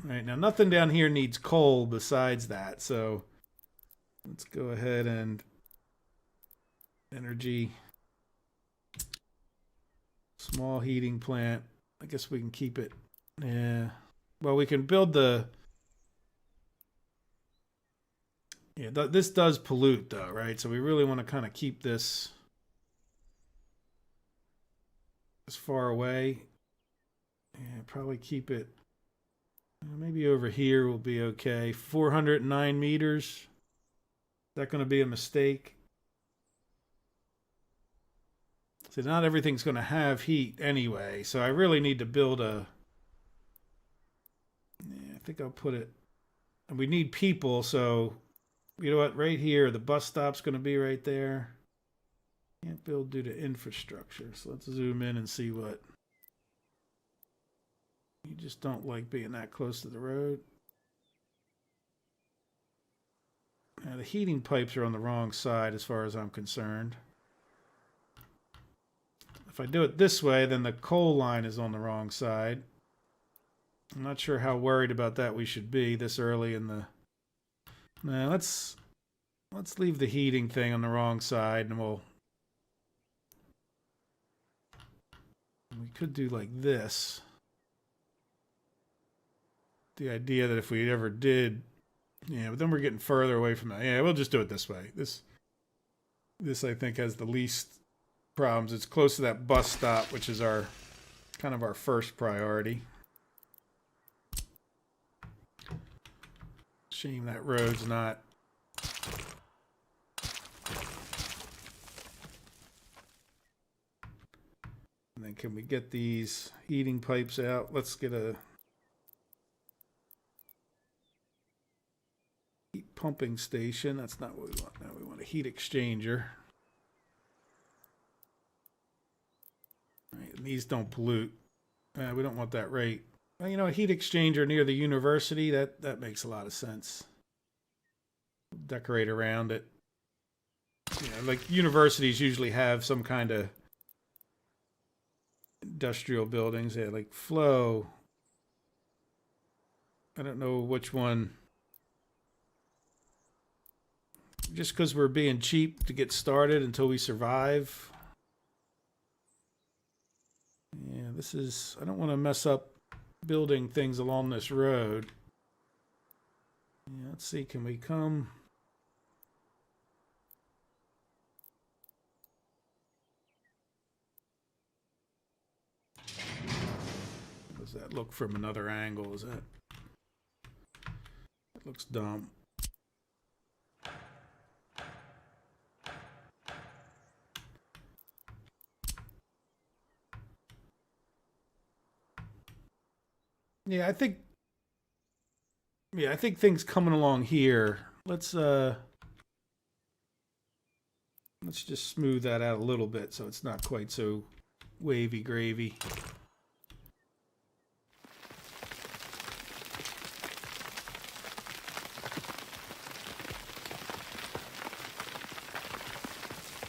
Right, now nothing down here needs coal besides that, so let's go ahead and energy, small heating plant. I guess we can keep it. Yeah, well, we can build the, yeah, this does pollute though, right? So we really want to kind of keep this as far away. Yeah, probably keep it. Maybe over here will be okay. 409 meters. Is that going to be a mistake? So not everything's going to have heat anyway. So I really need to build a... Yeah, I think I'll put it... And we need people, so... You know what? Right here, the bus stop's going to be right there. Can't build due to infrastructure. So let's zoom in and see what... You just don't like being that close to the road. Now, the heating pipes are on the wrong side as far as I'm concerned. If I do it this way, then the coal line is on the wrong side. I'm not sure how worried about that we should be this early in the... Now, let's leave the heating thing on the wrong side, and we could do like this. The idea that if we ever did, yeah, but then we're getting further away from that. Yeah, we'll just do it this way. This I think has the least problems. It's close to that bus stop, which is our kind of our first priority. Shame that road's not. And then can we get these heating pipes out? Let's get a heat pumping station. That's not what we want. Now we want a heat exchanger. All right, and these don't pollute. We don't want that right. Well, you know, a heat exchanger near the university, that makes a lot of sense. Decorate around it. You know, like universities usually have some kind of industrial buildings. Yeah, like Flow. I don't know which one. Just because we're being cheap to get started until we survive. Yeah, this is... I don't want to mess up building things along this road. Yeah, let's see, can we come... How does that look from another angle? Is that... That looks dumb. Yeah, I think things coming along here. Let's just smooth that out a little bit so it's not quite so wavy gravy.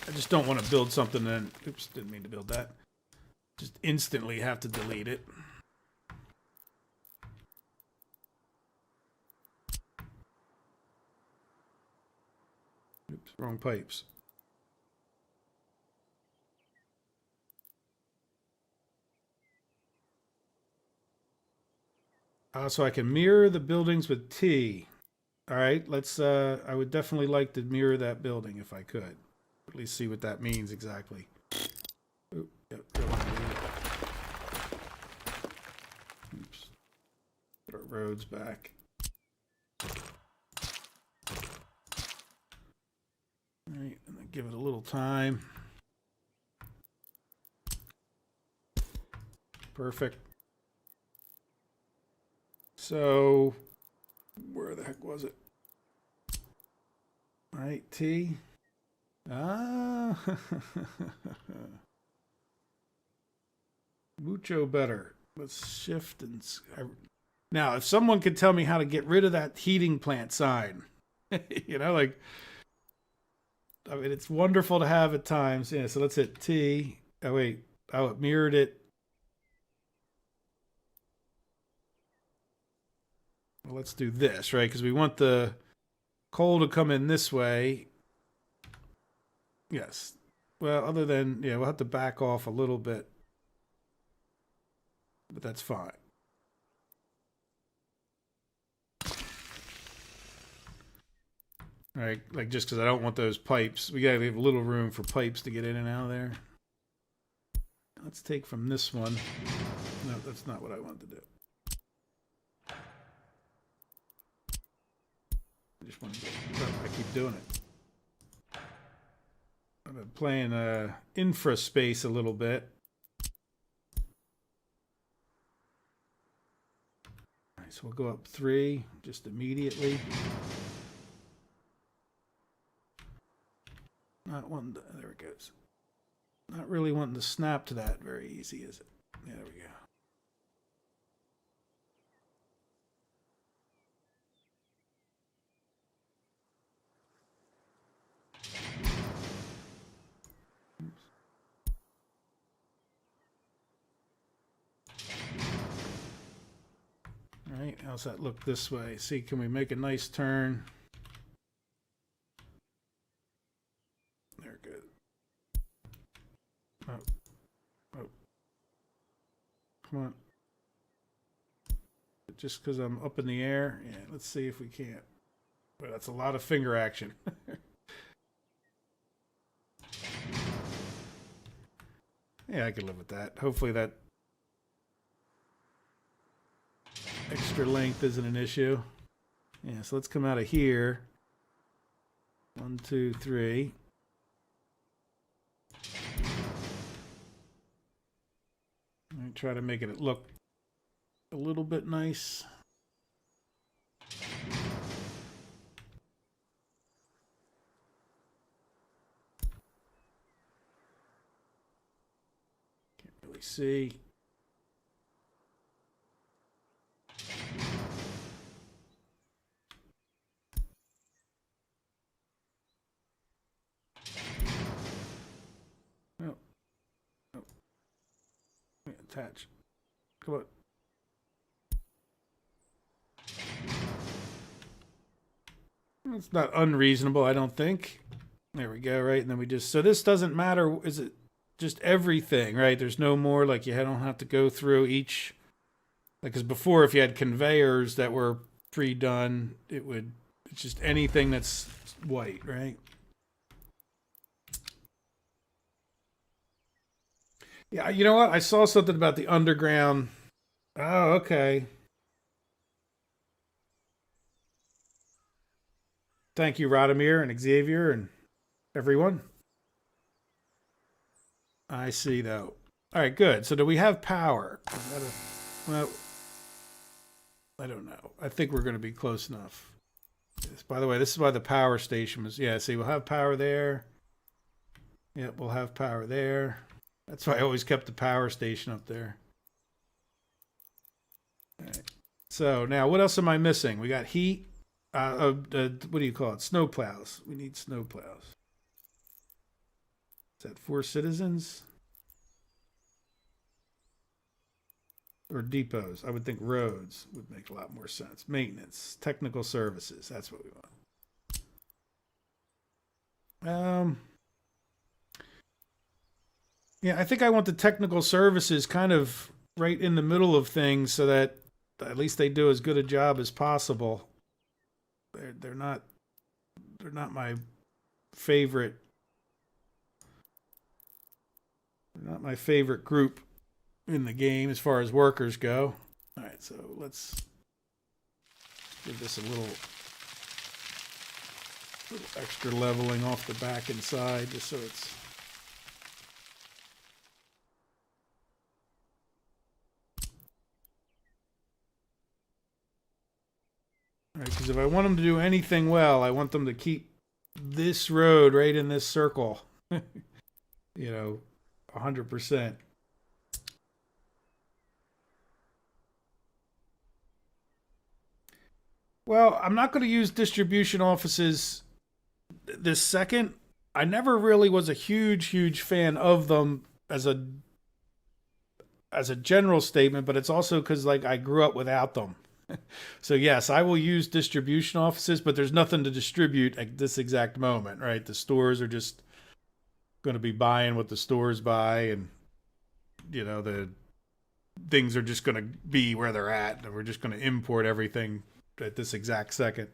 I just don't want to build something and oops, didn't mean to build that. Just instantly have to delete it. Oops, wrong pipes. So I can mirror the buildings with T. All right, let's. I would definitely like to mirror that building if I could. At least see what that means exactly. Oop, yep, oops. Put our roads back. All right, and then give it a little time. Perfect. So, where the heck was it? All right, T. Ah. Mucho better. Let's shift and... Now, if someone could tell me how to get rid of that heating plant sign, you know, like... I mean, it's wonderful to have at times. Yeah, so let's hit T. Oh, wait. Oh, it mirrored it. Well, let's do this, right? Because we want the coal to come in this way. Yes. Well, other than, yeah, we'll have to back off a little bit. But that's fine. All right, like just because I don't want those pipes. We got to leave a little room for pipes to get in and out of there. Let's take from this one. No, that's not what I wanted to do. I just want to I keep doing it. I've been playing infra space a little bit. All right, so we'll go up 3 just immediately. Not wanting to, there it goes. Not really wanting to snap to that very easy, is it? Yeah, there we go. All right, how's that look this way? See, can we make a nice turn? There, good. Oh, oh, come on. Just because I'm up in the air? Yeah, let's see if we can't. But that's a lot of finger action. Yeah, I could live with that. Hopefully that extra length isn't an issue. Yeah, so let's come out of here. 1, 2, 3. Try to make it look a little bit nice. Can't really see. No. No. Attach. Come on. It's not unreasonable, I don't think. There we go, right? And then we just, so this doesn't matter, is it just everything, right? There's no more, like, you don't have to go through each, like, because before, if you had conveyors that were pre-done, it's just anything that's white, right? Yeah, you know what? I saw something about the underground. Oh, okay. Thank you, Radomir and Xavier and everyone. I see, though. All right, good. So do we have power? Well, I don't know. I think we're going to be close enough. Yes, by the way, this is why the power station was... Yeah, see, we'll have power there. Yep, we'll have power there. That's why I always kept the power station up there. All right. So now, what else am I missing? We got heat. What do you call it? Snow plows. We need snow plows. Is that 4 citizens? Or depots? I would think roads would make a lot more sense. Maintenance, technical services. That's what we want. Yeah, I think I want the technical services kind of right in the middle of things so that at least they do as good a job as possible. They're not my favorite. They're not my favorite group in the game as far as workers go. All right, so let's give this a little extra leveling off the back and side just so it's... All right, because if I want them to do anything well, I want them to keep this road right in this circle. 100%. Well, I'm not going to use distribution offices this second. I never really was a huge fan of them as a general statement, but it's also because like I grew up without them. So yes, I will use distribution offices, but there's nothing to distribute at this exact moment, right? The stores are just going to be buying what the stores buy, and the things are just going to be where they're at, and we're just going to import everything at this exact second.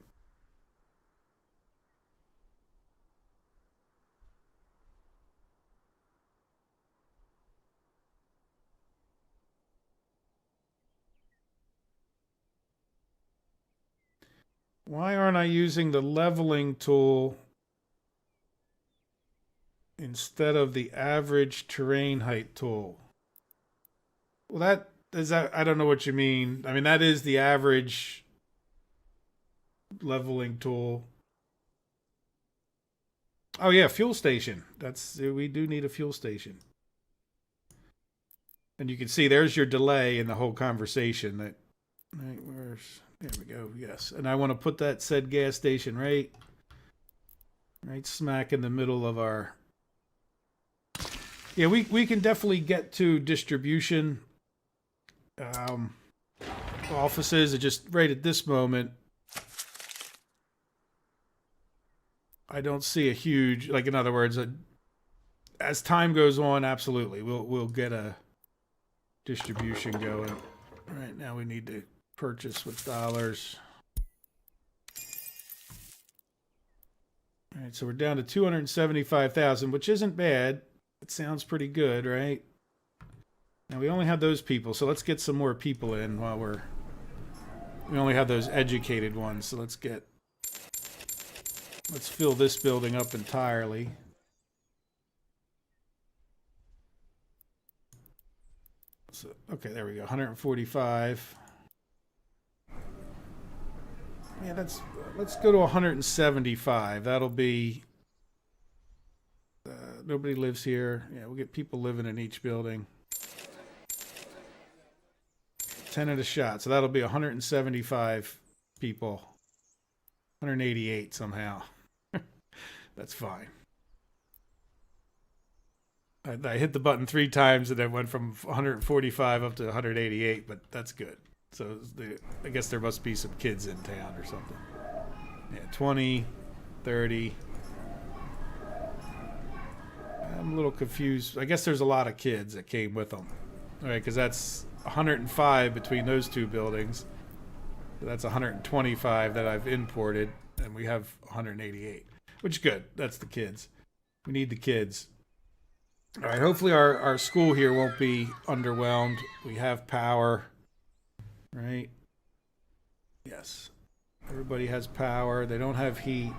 Why aren't I using the leveling tool instead of the average terrain height tool? Well, I don't know what you mean. I mean, that is the average leveling tool. Oh yeah, fuel station. We do need a fuel station. And you can see there's your delay in the whole conversation. There we go. Yes. And I want to put that said gas station right smack in the middle of our... Yeah, we can definitely get to distribution offices. Just right at this moment, I don't see a huge, like, in other words, as time goes on, absolutely, we'll get a distribution going. Right now we need to purchase with dollars. All right, so we're down to 275,000, which isn't bad. It sounds pretty good, right? Now we only have those people, so let's get some more people in while we're We only have those educated ones, so let's fill this building up entirely. So, okay, there we go. 145. Yeah, let's go to 175. That'll be nobody lives here. Yeah, we'll get people living in each building. 10 at a shot. So that'll be 175 people. 188 somehow. That's fine. I hit the button 3 times and then went from 145 up to 188, but that's good. So I guess there must be some kids in town or something. Yeah, 20, 30. I'm a little confused. I guess there's a lot of kids that came with them. All right, because that's 105 between those 2 buildings. So that's 125 that I've imported, and we have 188, which is good. That's the kids. We need the kids. All right, hopefully our school here won't be underwhelmed. We have power, right? Yes. Everybody has power. They don't have heat.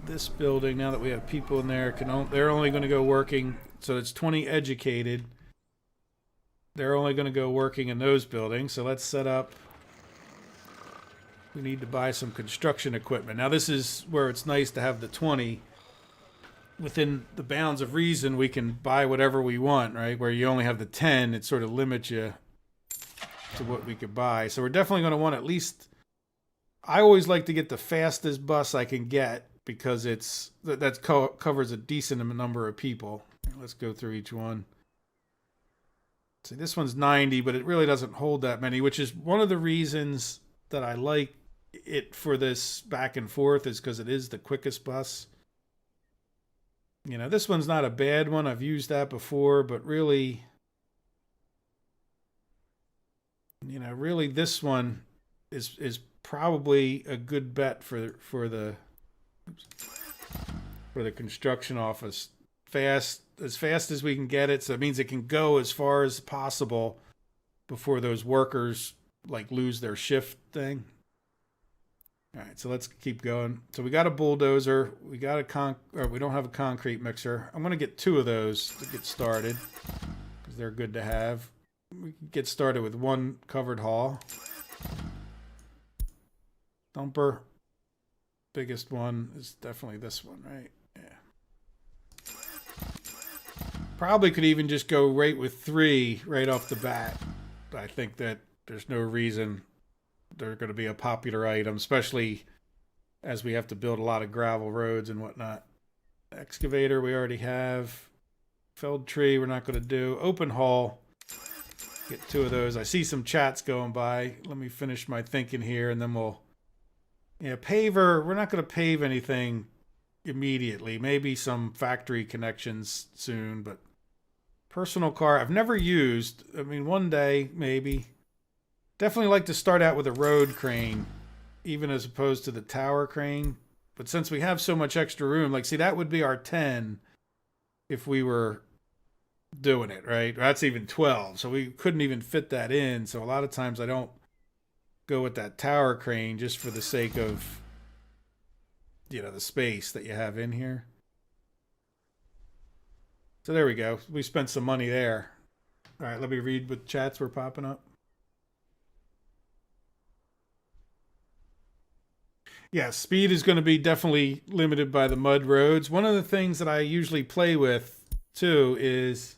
This building, now that we have people in there, they're only going to go working. So it's 20 educated. They're only going to go working in those buildings. So let's set up. We need to buy some construction equipment. Now this is where it's nice to have the 20. Within the bounds of reason, we can buy whatever we want, right? Where you only have the 10, it sort of limits you to what we could buy. So we're definitely going to want at least. I always like to get the fastest bus I can get because covers a decent number of people. Let's go through each one. See, this one's 90, but it really doesn't hold that many, which is one of the reasons that I like it for this back and forth is because it is the quickest bus. You know, this one's not a bad one. I've used that before, but really, really this one is probably a good bet for the construction office. As fast as we can get it, so it means it can go as far as possible before those workers lose their shift thing. All right, so let's keep going. So we got a bulldozer. We got we don't have a concrete mixer. I'm going to get 2 of those to get started because they're good to have. We can get started with 1 covered haul. Dumper. Biggest one is definitely this one, right? Yeah. Probably could even just go right with 3 right off the bat. I think that there's no reason they're going to be a popular item, especially as we have to build a lot of gravel roads and whatnot. Excavator we already have. Felled tree we're not going to do. Open haul. Get 2 of those. I see some chats going by. Let me finish my thinking here and then we'll... Yeah, paver. We're not going to pave anything immediately. Maybe some factory connections soon, but personal car I've never used. I mean, one day maybe. Definitely like to start out with a road crane, even as opposed to the tower crane. But since we have so much extra room, see, that would be our 10 if we were doing it, right? That's even 12, so we couldn't even fit that in. So a lot of times I don't go with that tower crane just for the sake of, the space that you have in here. So there we go. We spent some money there. All right, let me read what chats were popping up. Yeah, speed is going to be definitely limited by the mud roads. One of the things that I usually play with, too, is...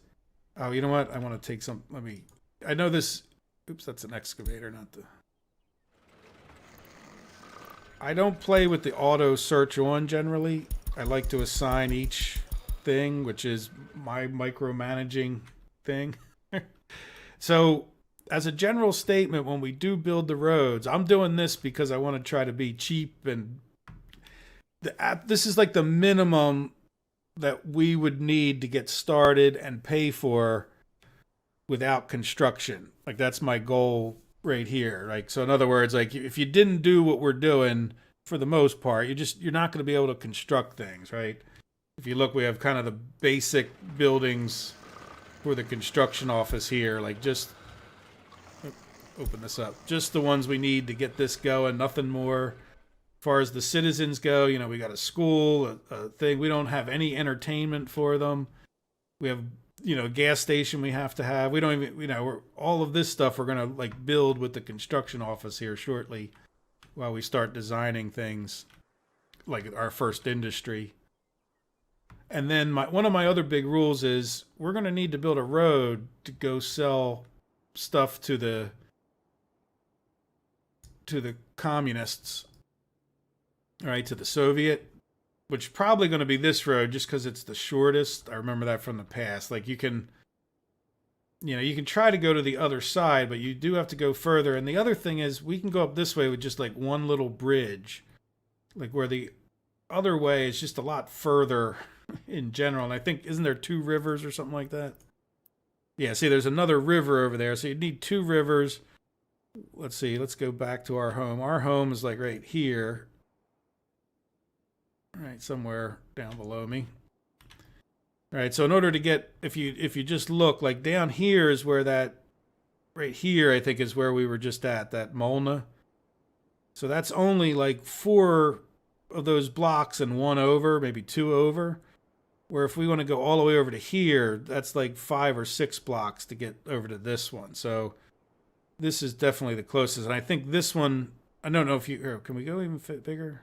Oh, you know what? I want to take some... I know this... Oops, that's an excavator, not the... I don't play with the auto search on, generally. I like to assign each thing, which is my micromanaging thing. So... As a general statement, when we do build the roads, I'm doing this because I want to try to be cheap, and this is like the minimum that we would need to get started and pay for without construction. That's my goal right here. So in other words, if you didn't do what we're doing, for the most part, you're not going to be able to construct things, right? If you look, we have kind of the basic buildings for the construction office here, open this up. Just the ones we need to get this going. Nothing more. As far as the citizens go, you know, we got a school, a thing. We don't have any entertainment for them. We have, you know, a gas station we have to have. We don't even, you know, all of this stuff we're going to like build with the construction office here shortly while we start designing things like our first industry. And then one of my other big rules is we're going to need to build a road to go sell stuff to the communists, all right, to the Soviet, which is probably going to be this road just because it's the shortest. I remember that from the past. Like you can try to go to the other side, but you do have to go further. And the other thing is we can go up this way with just like one little bridge, like where the other way is just a lot further in general. And I think, isn't there 2 rivers or something like that? Yeah, see, there's another river over there. So you need 2 rivers. Let's see, let's go back to our home. Our home is like right here. All right, somewhere down below me. All right, so in order to get, if you just look, like down here is where that, right here I think is where we were just at, that Molna. So that's only like 4 of those blocks and 1 over, maybe 2 over. Where if we want to go all the way over to here, that's like 5 or 6 blocks to get over to this one. So this is definitely the closest. And I think this one, I don't know if you, can we go even bigger?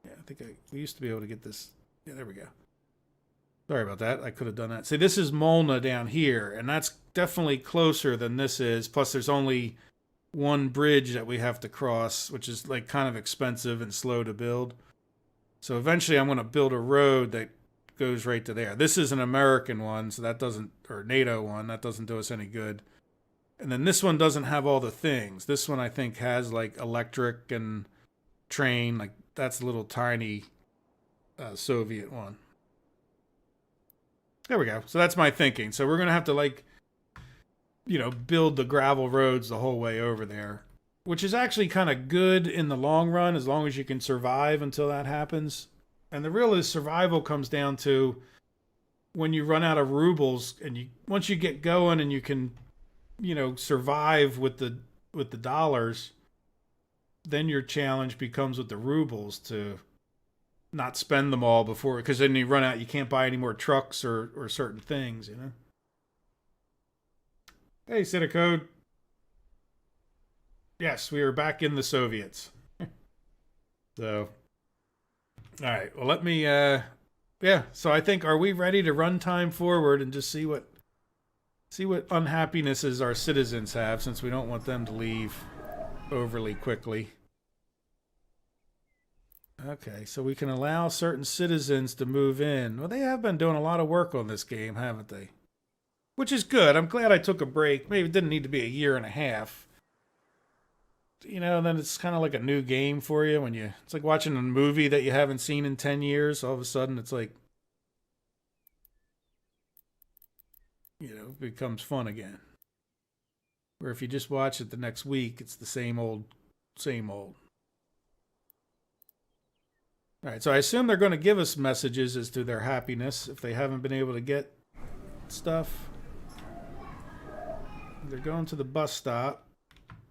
Yeah, I think we used to be able to get this. Yeah, there we go. Sorry about that. I could have done that. See, this is Molna down here, and that's definitely closer than this is. Plus, there's only 1 bridge that we have to cross, which is like kind of expensive and slow to build. So eventually I'm going to build a road that goes right to there. This is an American one, so that doesn't, or NATO one, that doesn't do us any good. And then this one doesn't have all the things. This one I think has like electric and train, like that's a little tiny Soviet one. There we go. So that's my thinking. So we're going to have to like, you know, build the gravel roads the whole way over there, which is actually kind of good in the long run as long as you can survive until that happens. And the real survival comes down to when you run out of rubles and once you get going and you can, you know, survive with the dollars, then your challenge becomes with the rubles to not spend them all before, because then you run out, you can't buy any more trucks or certain things, you know. Hey, Citacode. Yes, we are back in the Soviets. So, all right. Well, let me, yeah. So I think, are we ready to run time forward and just see what unhappinesses our citizens have, since we don't want them to leave overly quickly. Okay, so we can allow certain citizens to move in. Well, they have been doing a lot of work on this game, haven't they? Which is good. I'm glad I took a break. Maybe it didn't need to be a year and a half. You know, then it's kind of like a new game for you when it's like watching a movie that you haven't seen in 10 years. All of a sudden it's like, you know, it becomes fun again. Where if you just watch it the next week, it's the same old, same old. All right, so I assume they're going to give us messages as to their happiness if they haven't been able to get stuff. They're going to the bus stop.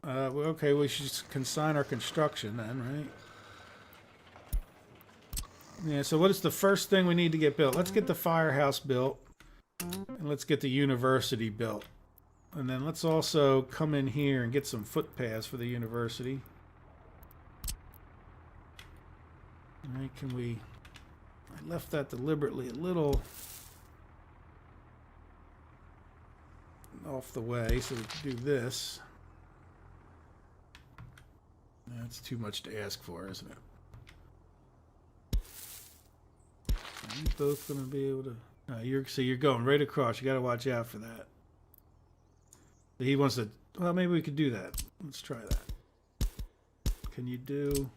Okay, we should consign our construction then, right? Yeah, so what is the first thing we need to get built? Let's get the firehouse built. And let's get the university built. And then let's also come in here and get some footpaths for the university. All right, I left that deliberately a little off the way so we can do this. That's too much to ask for, isn't it? Are you both going to be able to... you're going right across. You got to watch out for that. He wants to... Well, maybe we could do that. Let's try that. Can you do...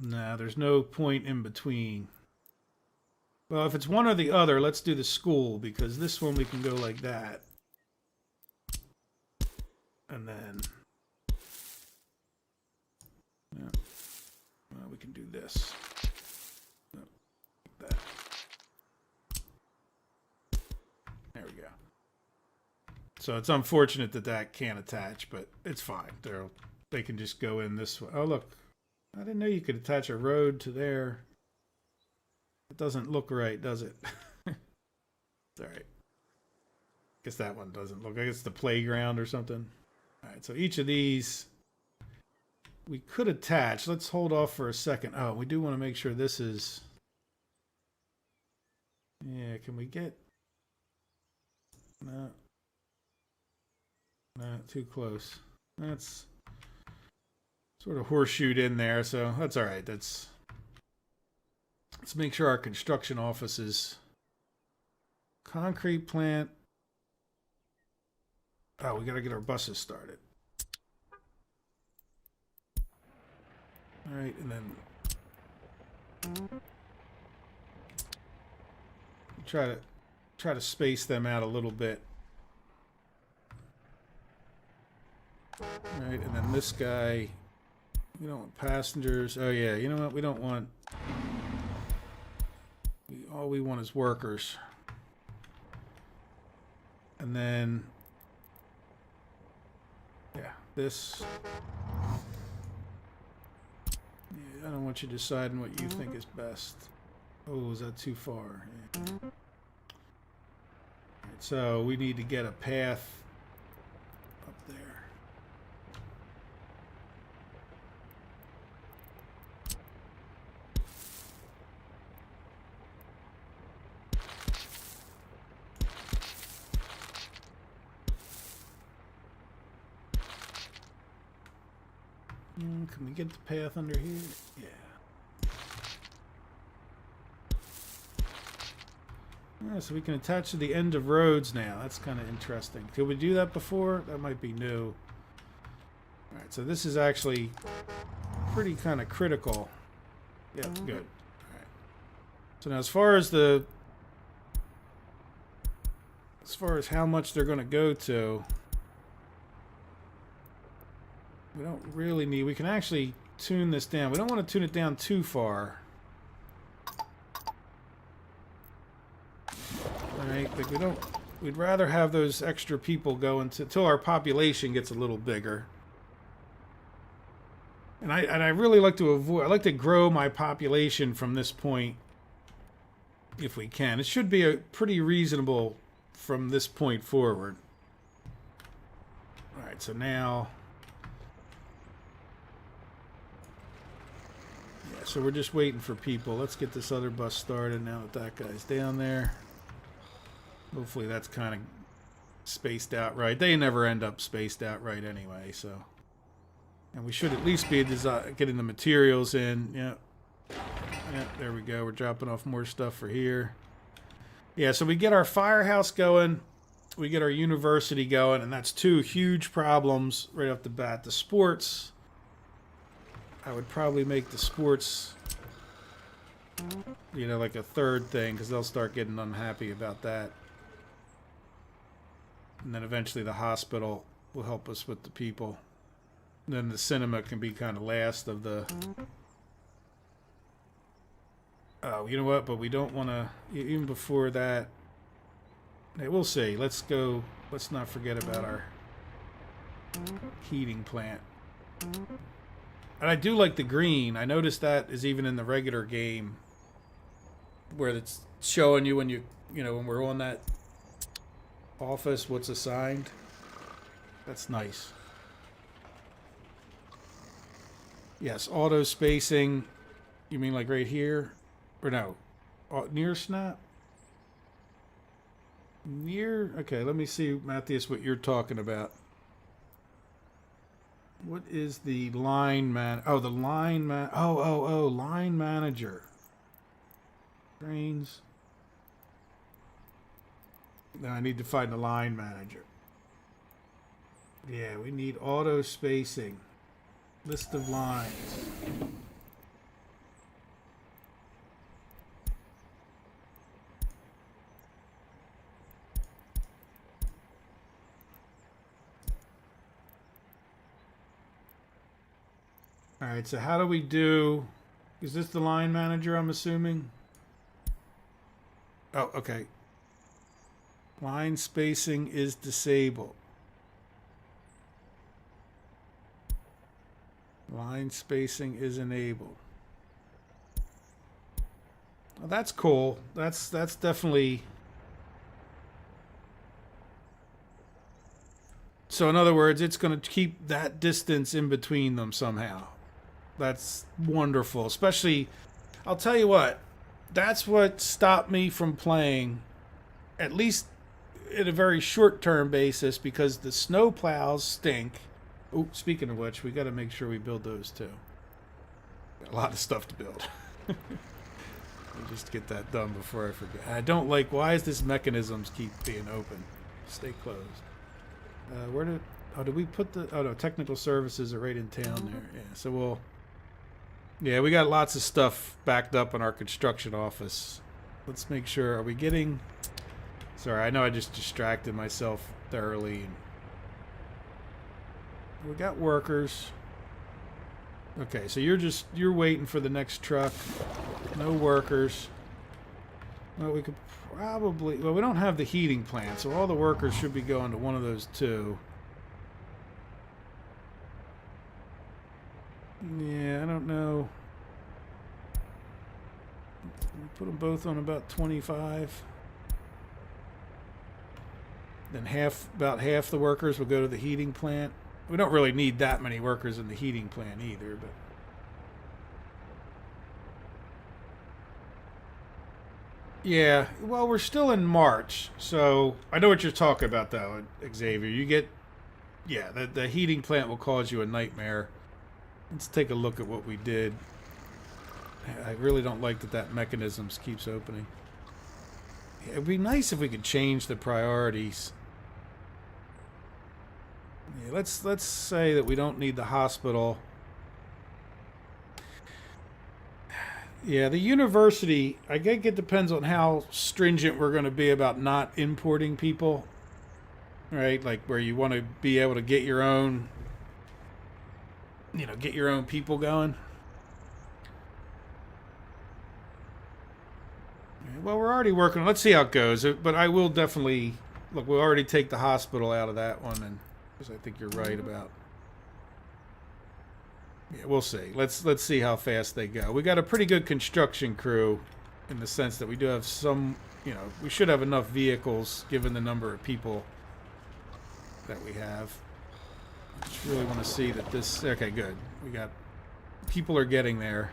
Nah, there's no point in between. Well, if it's one or the other, let's do the school, because this one we can go like that. And then... Yeah. Well, we can do this. No, like that. There we go. So it's unfortunate that that can't attach, but it's fine. They can just go in this way. Oh, look. I didn't know you could attach a road to there. It doesn't look right, does it? It's all right. Guess that one doesn't look like it's the playground or something. All right, so each of these we could attach. Let's hold off for a second. Oh, we do want to make sure this is... Yeah, can we get... No. No, too close. That's sort of horseshoed in there, so that's all right. Let's make sure our construction office is concrete plant. Oh, we got to get our buses started. All right, and then try to space them out a little bit. All right, and then this guy, we don't want passengers. Oh yeah, you know what? We don't want. All we want is workers. And then, yeah, this. Yeah, I don't want you deciding what you think is best. Oh, is that too far? Yeah. Right, so we need to get a path up there. Can we get the path under here? Yeah. Yeah, so we can attach to the end of roads now. That's kind of interesting. Could we do that before? That might be new. Alright, so this is actually pretty kind of critical. Yeah, good. Alright. So now as far as how much they're going to go to, we don't really need... We can actually tune this down. We don't want to tune it down too far. Alright, like we don't... We'd rather have those extra people go until our population gets a little bigger. And I really like to avoid... I like to grow my population from this point if we can. It should be a pretty reasonable from this point forward. Alright, so now... So we're just waiting for people. Let's get this other bus started now that guy's down there. Hopefully that's kind of spaced out right. They never end up spaced out right anyway, so. And we should at least be getting the materials in. Yeah. Yeah, there we go. We're dropping off more stuff for here. Yeah, so we get our firehouse going. We get our university going, and that's two huge problems right off the bat. The sports... I would probably make the sports, you know, like a third thing, because they'll start getting unhappy about that. And then eventually the hospital will help us with the people. And then the cinema can be kind of last of the... Oh, you know what? But we don't want to... Even before that... Hey, we'll see. Let's go... Let's not forget about our heating plant. And I do like the green. I noticed that is even in the regular game, where it's showing you when when we're on that office, what's assigned. That's nice. Yes, auto spacing. You mean like right here? Or no? Near snap? Near? Okay, let me see, Matthias, what you're talking about. What is the line man? Oh, the line man. Oh, line manager. Trains. Now I need to find the line manager. Yeah, we need auto spacing. List of lines. Alright, so how do we do... Is this the line manager, I'm assuming? Oh, okay. Line spacing is disabled. Line spacing is enabled. Well, that's cool. That's definitely... So in other words, it's going to keep that distance in between them somehow. That's wonderful. Especially, I'll tell you what, that's what stopped me from playing, at least at a very short-term basis, because the snow plows stink. Oh, speaking of which, we got to make sure we build those too. Got a lot of stuff to build. Let me just get that done before I forget. I don't like, why is this mechanisms keep being open? Stay closed. Where did... Oh, did we put the... Oh, no, technical services are right in town there. Yeah, so we'll... Yeah, we got lots of stuff backed up in our construction office. Let's make sure... Are we getting... Sorry, I know I just distracted myself thoroughly. We got workers. Okay, so you're waiting for the next truck. No workers. Well, we could probably... Well, we don't have the heating plant, so all the workers should be going to one of those two. Yeah, I don't know. We'll put them both on about 25. Then about half the workers will go to the heating plant. We don't really need that many workers in the heating plant either, but... Yeah, well, we're still in March, so I know what you're talking about, though, Xavier. You get... Yeah, the heating plant will cause you a nightmare. Let's take a look at what we did. I really don't like that mechanisms keeps opening. Yeah, it'd be nice if we could change the priorities. Yeah, let's say that we don't need the hospital. Yeah, the university, I think it depends on how stringent we're going to be about not importing people. Right? Like where you want to be able to get your own, get your own people going. Well, we're already working. Let's see how it goes. But I will definitely... Look, we'll already take the hospital out of that one, and because I think you're right about... Yeah, we'll see. Let's see how fast they go. We got a pretty good construction crew in the sense that we do have some... we should have enough vehicles given the number of people that we have. I just really want to see that this... Okay, good. We got... People are getting there.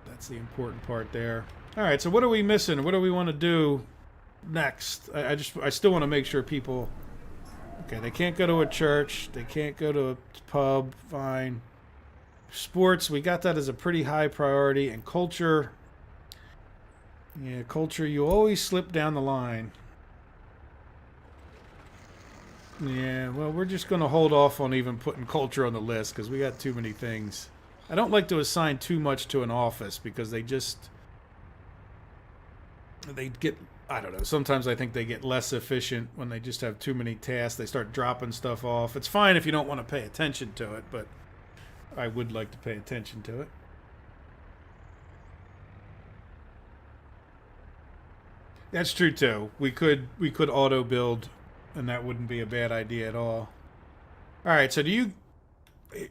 That's the important part there. All right, so what are we missing? What do we want to do next? I still want to make sure people... Okay, they can't go to a church. They can't go to a pub. Fine. Sports, we got that as a pretty high priority. And culture... Yeah, culture, you always slip down the line. Yeah, well, we're just going to hold off on even putting culture on the list because we got too many things. I don't like to assign too much to an office because they get, I don't know, sometimes I think they get less efficient when they just have too many tasks. They start dropping stuff off. It's fine if you don't want to pay attention to it, but I would like to pay attention to it. That's true too. We could auto build, and that wouldn't be a bad idea at all. All right, so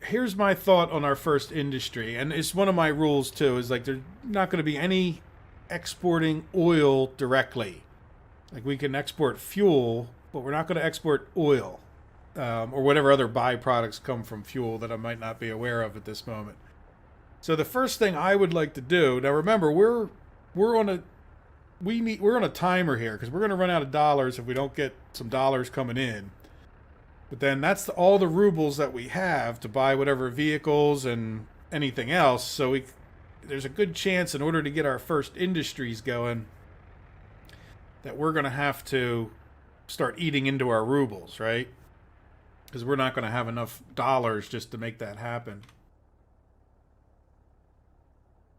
here's my thought on our first industry, and it's one of my rules too, is like there's not going to be any exporting oil directly. Like we can export fuel, but we're not going to export oil or whatever other byproducts come from fuel that I might not be aware of at this moment. So the first thing I would like to do, now remember, we're on a timer here because we're going to run out of dollars if we don't get some dollars coming in. But then that's all the rubles that we have to buy whatever vehicles and anything else. So there's a good chance in order to get our first industries going that we're going to have to start eating into our rubles, right? Because we're not going to have enough dollars just to make that happen.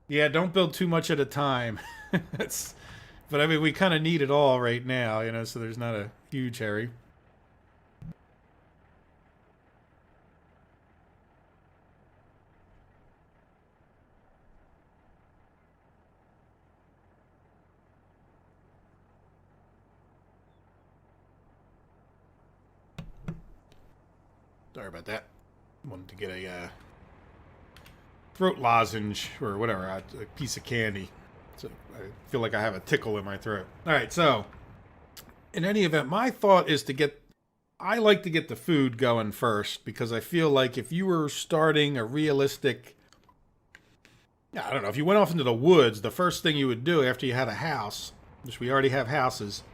Yeah, don't build too much at a time. But I mean, we kind of need it all right now, so there's not a huge hurry. Sorry about that. Wanted to get a throat lozenge or whatever, a piece of candy. So I feel like I have a tickle in my throat. All right, so in any event, my thought is I like to get the food going first because I feel like if you were starting a realistic, I don't know, if you went off into the woods, the first thing you would do after you had a house, which we already have houses,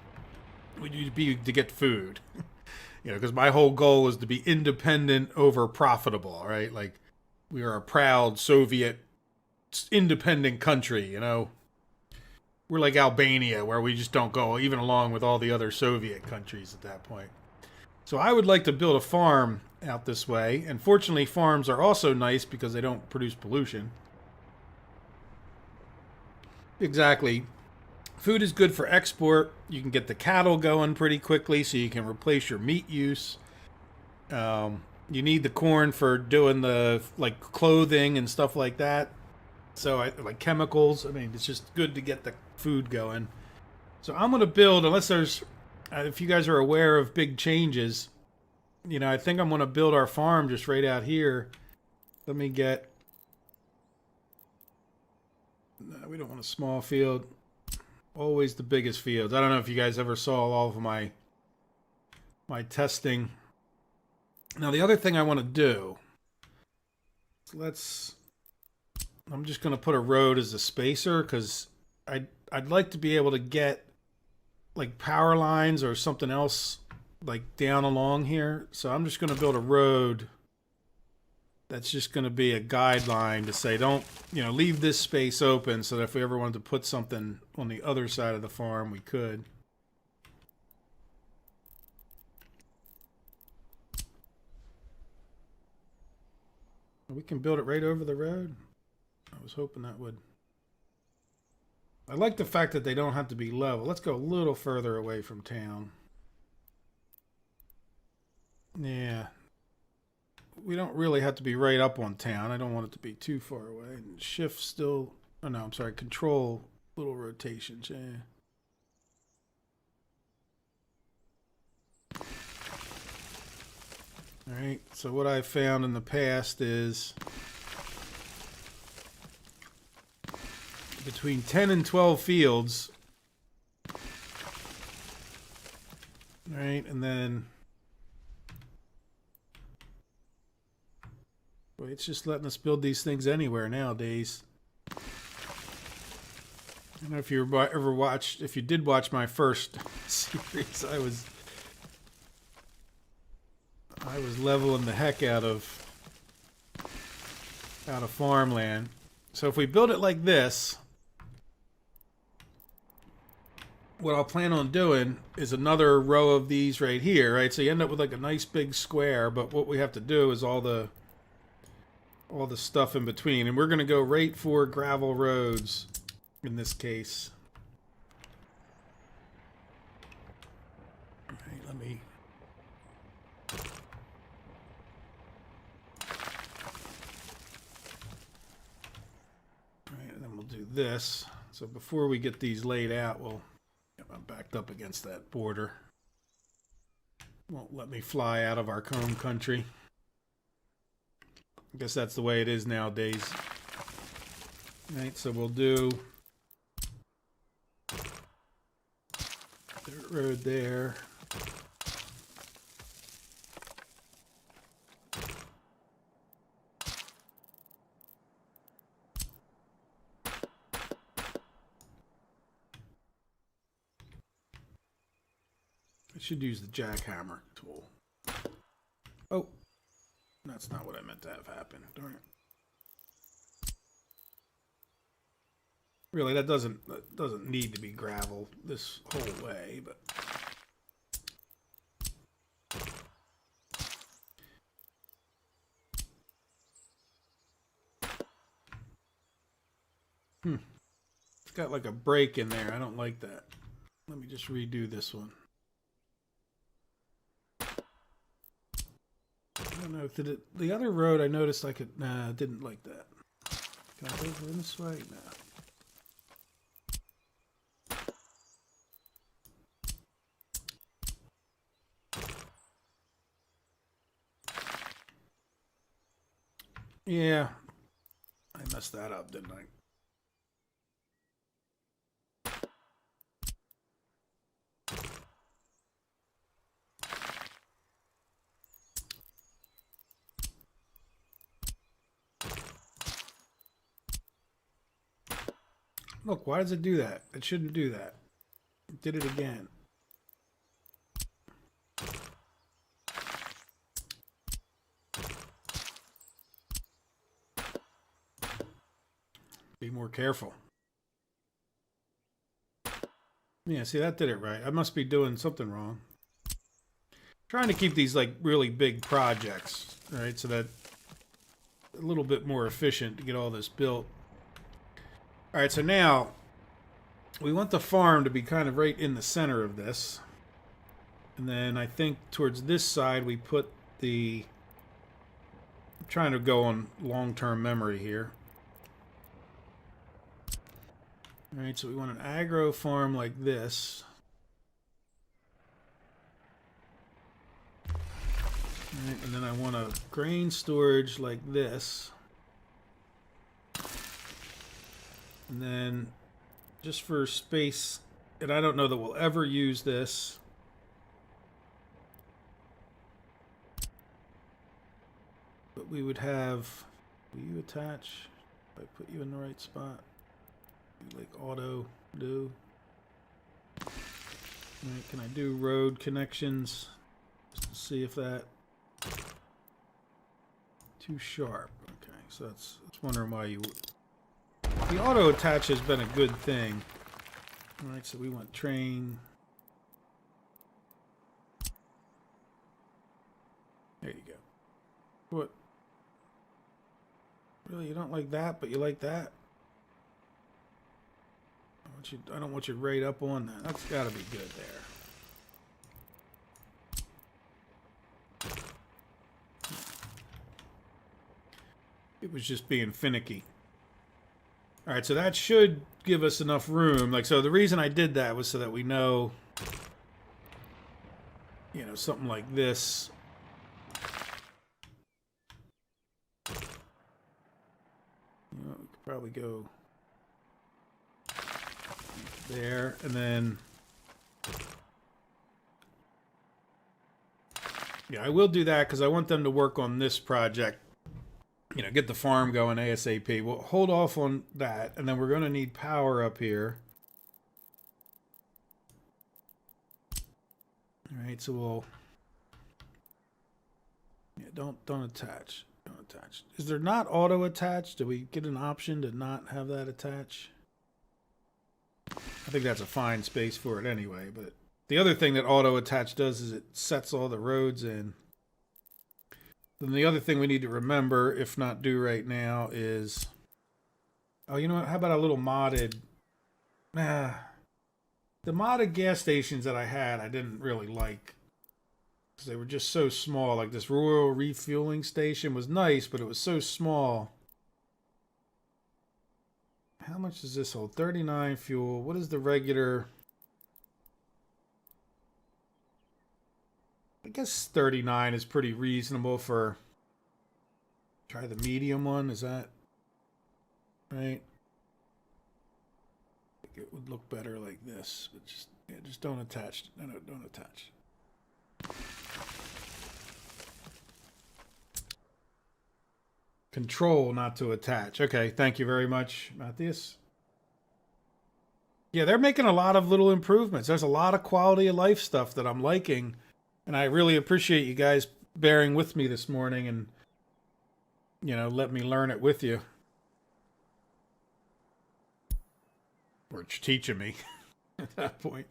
would be to get food. Because my whole goal is to be independent over profitable, right? Like, we are a proud Soviet independent country, We're like Albania, where we just don't go even along with all the other Soviet countries at that point. So I would like to build a farm out this way. And fortunately, farms are also nice because they don't produce pollution. Exactly. Food is good for export. You can get the cattle going pretty quickly so you can replace your meat use. You need the corn for doing the clothing and stuff like that. So like chemicals. I mean, it's just good to get the food going. So I'm going to build, unless there's, if you guys are aware of big changes, I think I'm going to build our farm just right out here. Let me get, no, we don't want a small field. Always the biggest fields. I don't know if you guys ever saw all of my testing. Now the other thing I want to do, I'm just going to put a road as a spacer because I'd like to be able to get like power lines or something else like down along here. So I'm just going to build a road that's just going to be a guideline to say don't, leave this space open so that if we ever wanted to put something on the other side of the farm, we could. We can build it right over the road. I was hoping that would. I like the fact that they don't have to be level. Let's go a little further away from town. Yeah. We don't really have to be right up on town. I don't want it to be too far away. Shift still... Oh, no, I'm sorry. Control little rotations. Yeah. All right. So what I've found in the past is between 10 and 12 fields. All right. And then... Boy, it's just letting us build these things anywhere nowadays. I don't know if you ever watched, if you did watch my first series, I was leveling the heck out of farmland. So if we build it like this, what I'll plan on doing is another row of these right here, right? So you end up with like a nice big square, but what we have to do is all the stuff in between, and we're going to go right for gravel roads in this case. Okay, let me... Alright, and then we'll do this. So before we get these laid out, I'm backed up against that border. Won't let me fly out of our home country. I guess that's the way it is nowadays. Right, so we'll do dirt road there. I should use the jackhammer tool. Oh. That's not what I meant to have happen. Darn it. Really, that doesn't need to be gravel this whole way, but it's got like a break in there. I don't like that. Let me just redo this one. I don't know if the other road I noticed I could, nah, I didn't like that. Can I go over this way? Nah. Yeah, I messed that up, didn't I? Look, why does it do that? It shouldn't do that. It did it again. Be more careful. Yeah, see, that did it right. I must be doing something wrong. Trying to keep these like really big projects, right? So that a little bit more efficient to get all this built. All right, so now we want the farm to be kind of right in the center of this. And then I think towards this side we put the... I'm trying to go on long-term memory here. All right, so we want an agro farm like this. All right, and then I want a grain storage like this. And then just for space, and I don't know that we'll ever use this. But we would have, will you attach? If I put you in the right spot. Like auto do. Right, can I do road connections? Just to see if that too sharp. Okay, so that's wondering why you the auto attach has been a good thing. Alright, so we want train. There you go. What? Really, you don't like that, but you like that? I don't want you right up on that. That's got to be good there. It was just being finicky. All right, so that should give us enough room. Like, so the reason I did that was so that we know, you know, something like this. You know, we could probably go there, and then yeah, I will do that because I want them to work on this project, you know, get the farm going ASAP. We'll hold off on that, and then we're going to need power up here. All right, so we'll don't attach. Don't attach. Is there not auto attach? Do we get an option to not have that attach? I think that's a fine space for it anyway, but the other thing that auto attach does is it sets all the roads in. Then the other thing we need to remember, if not do right now, is, oh, you know what? How about a little modded? The modded gas stations that I had, I didn't really like because they were just so small. Like this rural refueling station was nice, but it was so small. How much does this hold? 39 fuel. What is the regular? I guess 39 is pretty reasonable for... Try the medium one. Is that right? I think it would look better like this, but just don't attach. No, don't attach. Control not to attach. Okay, thank you very much, Matthias. Yeah, they're making a lot of little improvements. There's a lot of quality of life stuff that I'm liking, and I really appreciate you guys bearing with me this morning and, you know, let me learn it with you. Or teaching me at that point.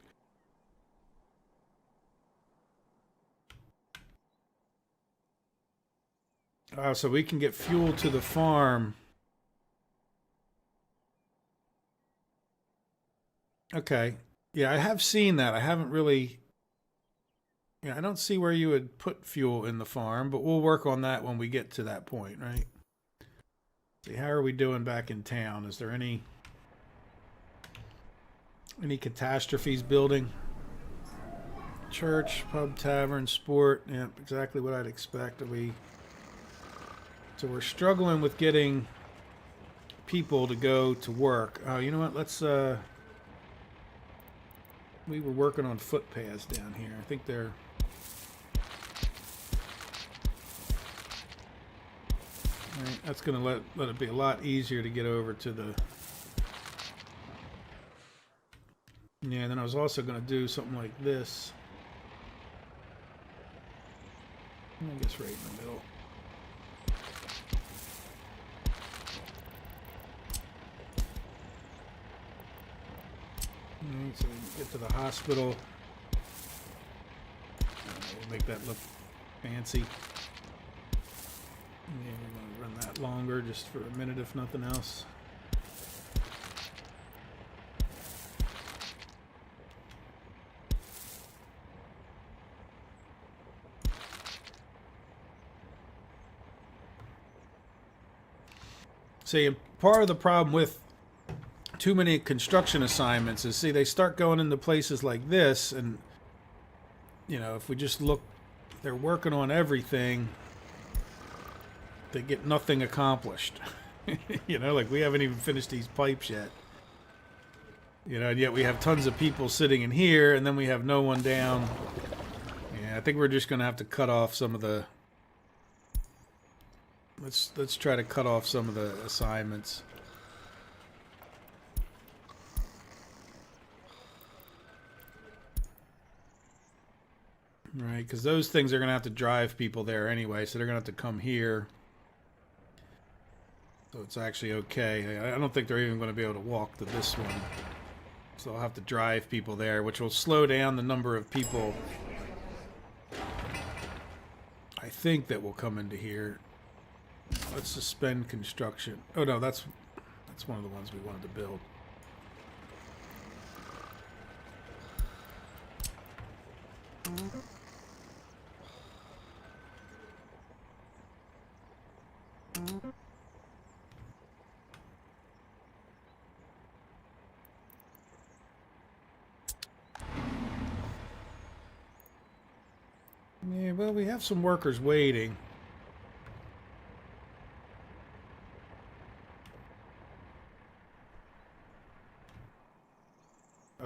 Oh, so we can get fuel to the farm. Okay. Yeah, I have seen that. I haven't really... Yeah, I don't see where you would put fuel in the farm, but we'll work on that when we get to that point, right? See, how are we doing back in town? Is there any catastrophes building? Church, pub, tavern, sport. Yeah, exactly what I'd expect. Are we So we're struggling with getting people to go to work. Oh, you know what? Let's, we were working on footpaths down here. I think they're... Right, that's going to let it be a lot easier to get over to the... Yeah, then I was also going to do something like this. I guess right in the middle. Alright, so we can get to the hospital. We'll make that look fancy. Yeah, we're going to run that longer just for a minute if nothing else. See, part of the problem with too many construction assignments is, see, they start going into places like this, and, you know, if we just look, they're working on everything, they get nothing accomplished. You know, like we haven't even finished these pipes yet. You know, and yet we have tons of people sitting in here, and then we have no one down. Yeah, I think we're just going to have to cut off some of the... Let's try to cut off some of the assignments. Right, because those things are going to have to drive people there anyway, so they're going to have to come here. So it's actually okay. I don't think they're even going to be able to walk to this one. So I'll have to drive people there, which will slow down the number of people I think that will come into here. Let's suspend construction. Oh no, that's one of the ones we wanted to build. Yeah, well, we have some workers waiting.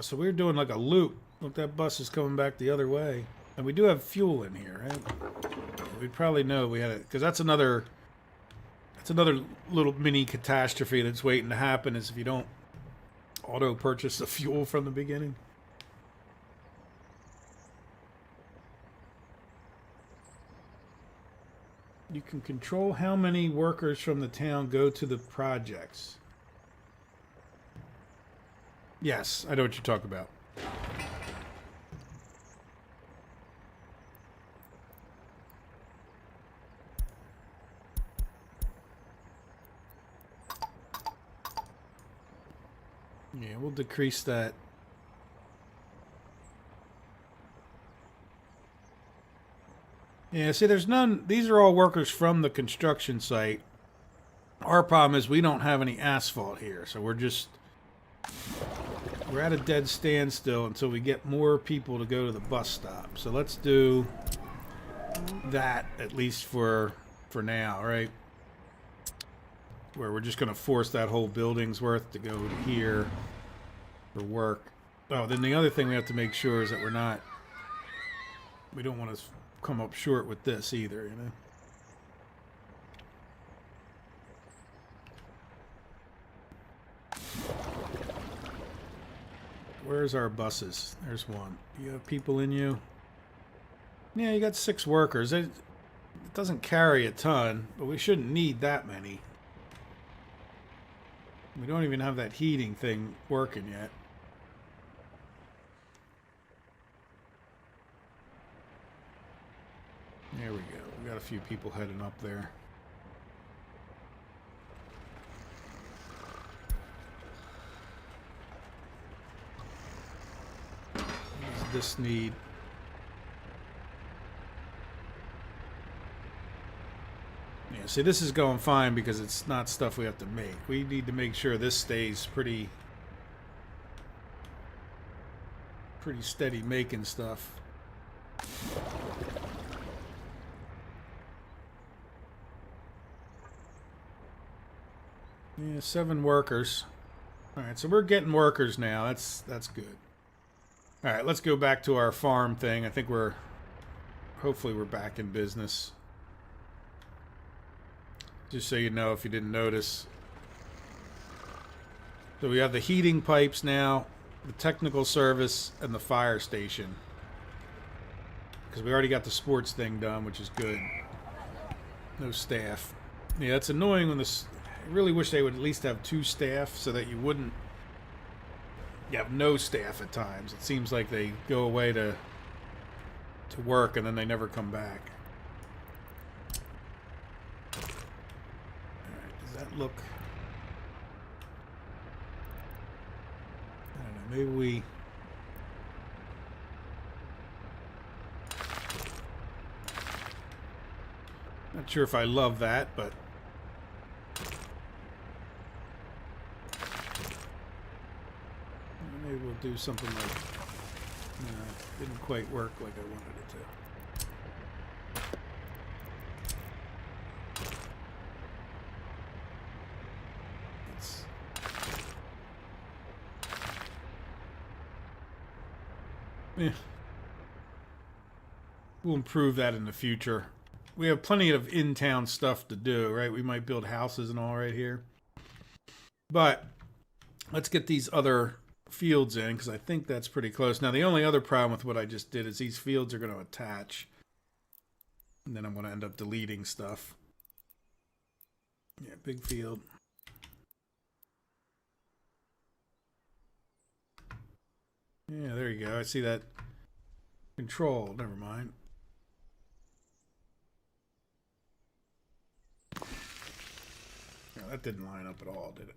So we're doing like a loop. Look, that bus is coming back the other way. And we do have fuel in here, right? We'd probably know we had it, because that's another little mini catastrophe that's waiting to happen, is if you don't auto purchase the fuel from the beginning. You can control how many workers from the town go to the projects. Yes, I know what you're talking about. Yeah, we'll decrease that. Yeah, see, there's none. These are all workers from the construction site. Our problem is we don't have any asphalt here, so we're at a dead standstill until we get more people to go to the bus stop. So let's do that, at least for now, right? Where we're just going to force that whole building's worth to go to here for work. Oh, then the other thing we have to make sure is that we don't want to come up short with this either, you know? Where's our buses? There's one. You have people in you? Yeah, you got 6 workers. It doesn't carry a ton, but we shouldn't need that many. We don't even have that heating thing working yet. There we go. We got a few people heading up there. What does this need? Yeah, see, this is going fine because it's not stuff we have to make. We need to make sure this stays pretty steady making stuff. Yeah, 7 workers. All right, so we're getting workers now. That's good. All right, let's go back to our farm thing. I think hopefully we're back in business. Just so you know, if you didn't notice. So we have the heating pipes now, the technical service, and the fire station. Because we already got the sports thing done, which is good. No staff. Yeah, it's annoying when this... I really wish they would at least have 2 staff so that you wouldn't... You have no staff at times. It seems like they go away to work and then they never come back. Alright, does that look... I don't know, maybe we... Not sure if I love that, but... Maybe we'll do something like... No, didn't quite work like I wanted it to. Yeah. We'll improve that in the future. We have plenty of in-town stuff to do, right? We might build houses and all right here. But let's get these other fields in, because I think that's pretty close. Now, the only other problem with what I just did is these fields are going to attach. And then I'm going to end up deleting stuff. Yeah, big field. Yeah, there you go. I see that. Control. Never mind. No, that didn't line up at all, did it?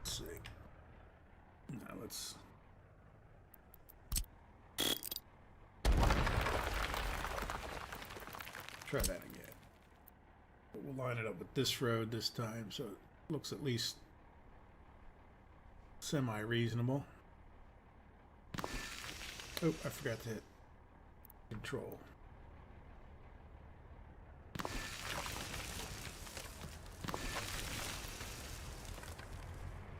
Let's see. Now let's... try that again. But we'll line it up with this road this time, so it looks at least semi-reasonable. Oh, I forgot to hit control.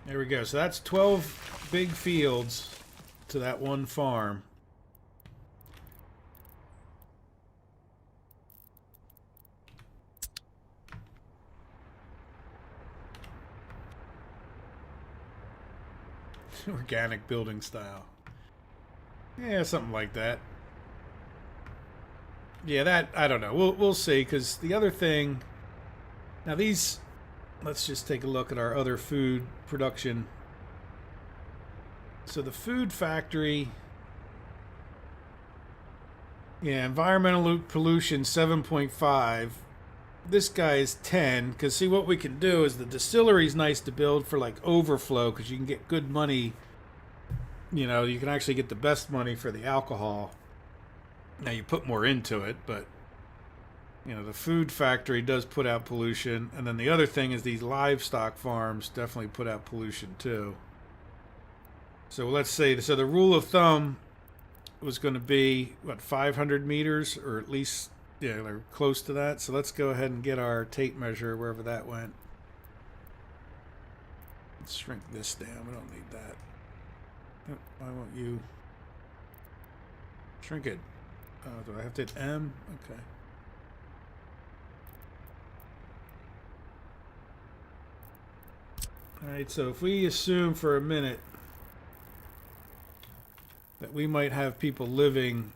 There we go. So that's 12 big fields to that one farm. Organic building style. Yeah, something like that. Yeah, that, I don't know. We'll see, because the other thing... Now these... Let's just take a look at our other food production. So the food factory... Yeah, environmental pollution 7.5. This guy is 10, because see what we can do is the distillery is nice to build for like overflow, because you can get good money. You know, you can actually get the best money for the alcohol. Now you put more into it, but you know, the food factory does put out pollution. And then the other thing is these livestock farms definitely put out pollution too. So let's say, so the rule of thumb was going to be, what, 500 meters, or at least, yeah, they're close to that. So let's go ahead and get our tape measure wherever that went. Let's shrink this down. We don't need that. Why won't you shrink it? Do I have to hit M? Okay. Alright, so if we assume for a minute that we might have people living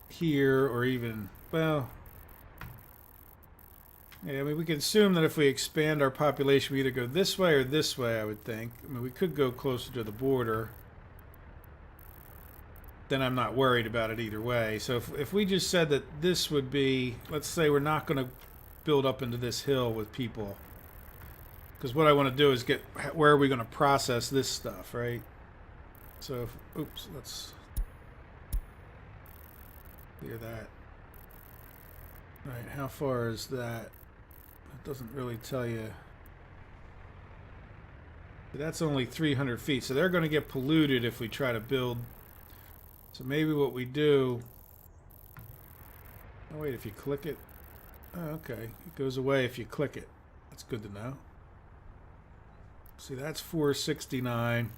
here, or even, well, yeah, I mean, we can assume that if we expand our population, we either go this way or this way, I would think. I mean, we could go closer to the border. Then I'm not worried about it either way. So if we just said that this would be, let's say we're not going to build up into this hill with people. Because what I want to do is get, where are we going to process this stuff, right? So, oops, let's clear that. All right, how far is that? It doesn't really tell you. That's only 300 feet, so they're going to get polluted if we try to build. So maybe what we do... Oh wait, if you click it... Oh, okay. It goes away if you click it. That's good to know. See, that's 469.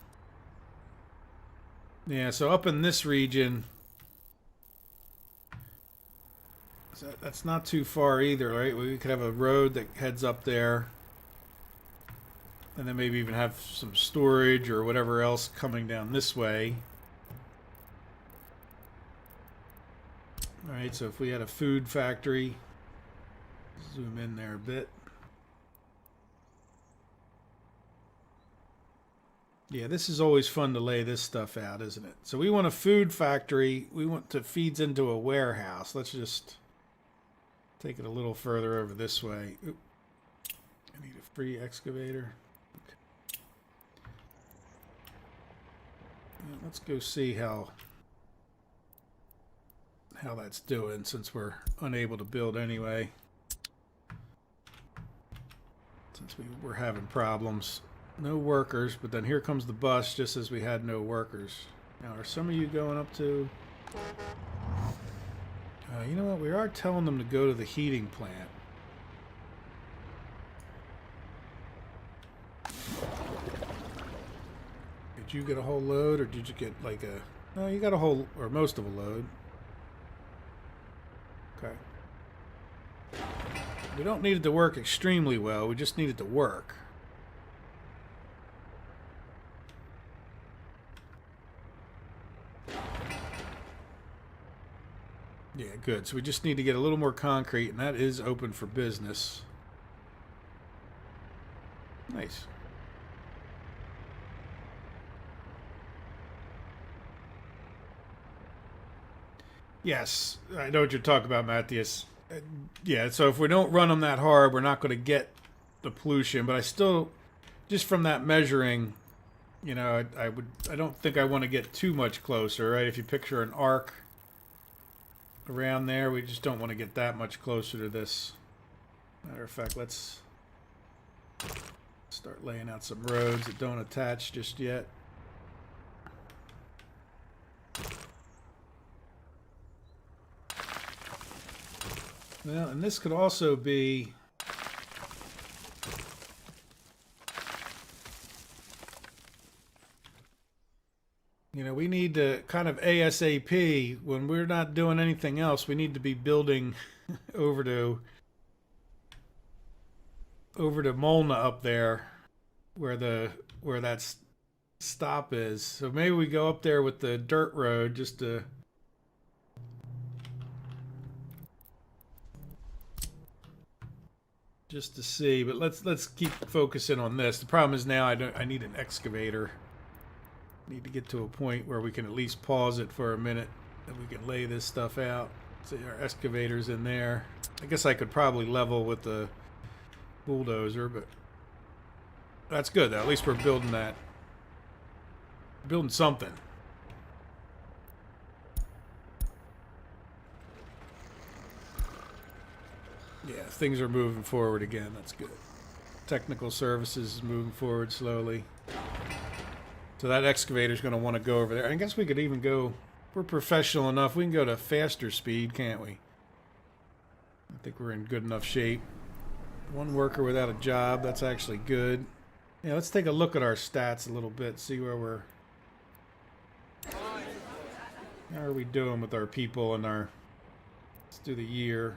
Yeah, so up in this region, that's not too far either, right? We could have a road that heads up there, and then maybe even have some storage or whatever else coming down this way. All right, so if we had a food factory, zoom in there a bit. Yeah, this is always fun to lay this stuff out, isn't it? So we want a food factory. We want to feeds into a warehouse. Let's just take it a little further over this way. Oop. I need a free excavator. Okay. Yeah, let's go see how that's doing since we're unable to build anyway. Since we were having problems. No workers, but then here comes the bus just as we had no workers. Now, are some of you going up to... you know what? We are telling them to go to the heating plant. Did you get a whole load, or did you get like a... No, you got a whole, or most of a load. Okay. We don't need it to work extremely well. We just need it to work. Yeah, good. So we just need to get a little more concrete, and that is open for business. Nice. Yes, I know what you're talking about, Matthias. Yeah, so if we don't run them that hard, we're not going to get the pollution. But I still, just from that measuring, you know, I don't think I want to get too much closer, right? If you picture an arc around there, we just don't want to get that much closer to this. Matter of fact, let's start laying out some roads that don't attach just yet. Well, and this could also be... You know, we need to kind of ASAP, when we're not doing anything else, we need to be building over to Molna up there where that stop is. So maybe we go up there with the dirt road just to see, but let's keep focusing on this. The problem is now I need an excavator. Need to get to a point where we can at least pause it for a minute and we can lay this stuff out. See, our excavator's in there. I guess I could probably level with the bulldozer, but that's good though. At least we're building that. Building something. Yeah, things are moving forward again. That's good. Technical services is moving forward slowly. So that excavator's going to want to go over there. I guess we could even go... We're professional enough. We can go to faster speed, can't we? I think we're in good enough shape. One worker without a job. That's actually good. Yeah, let's take a look at our stats a little bit. See where we're... How are we doing with our people and our... Let's do the year.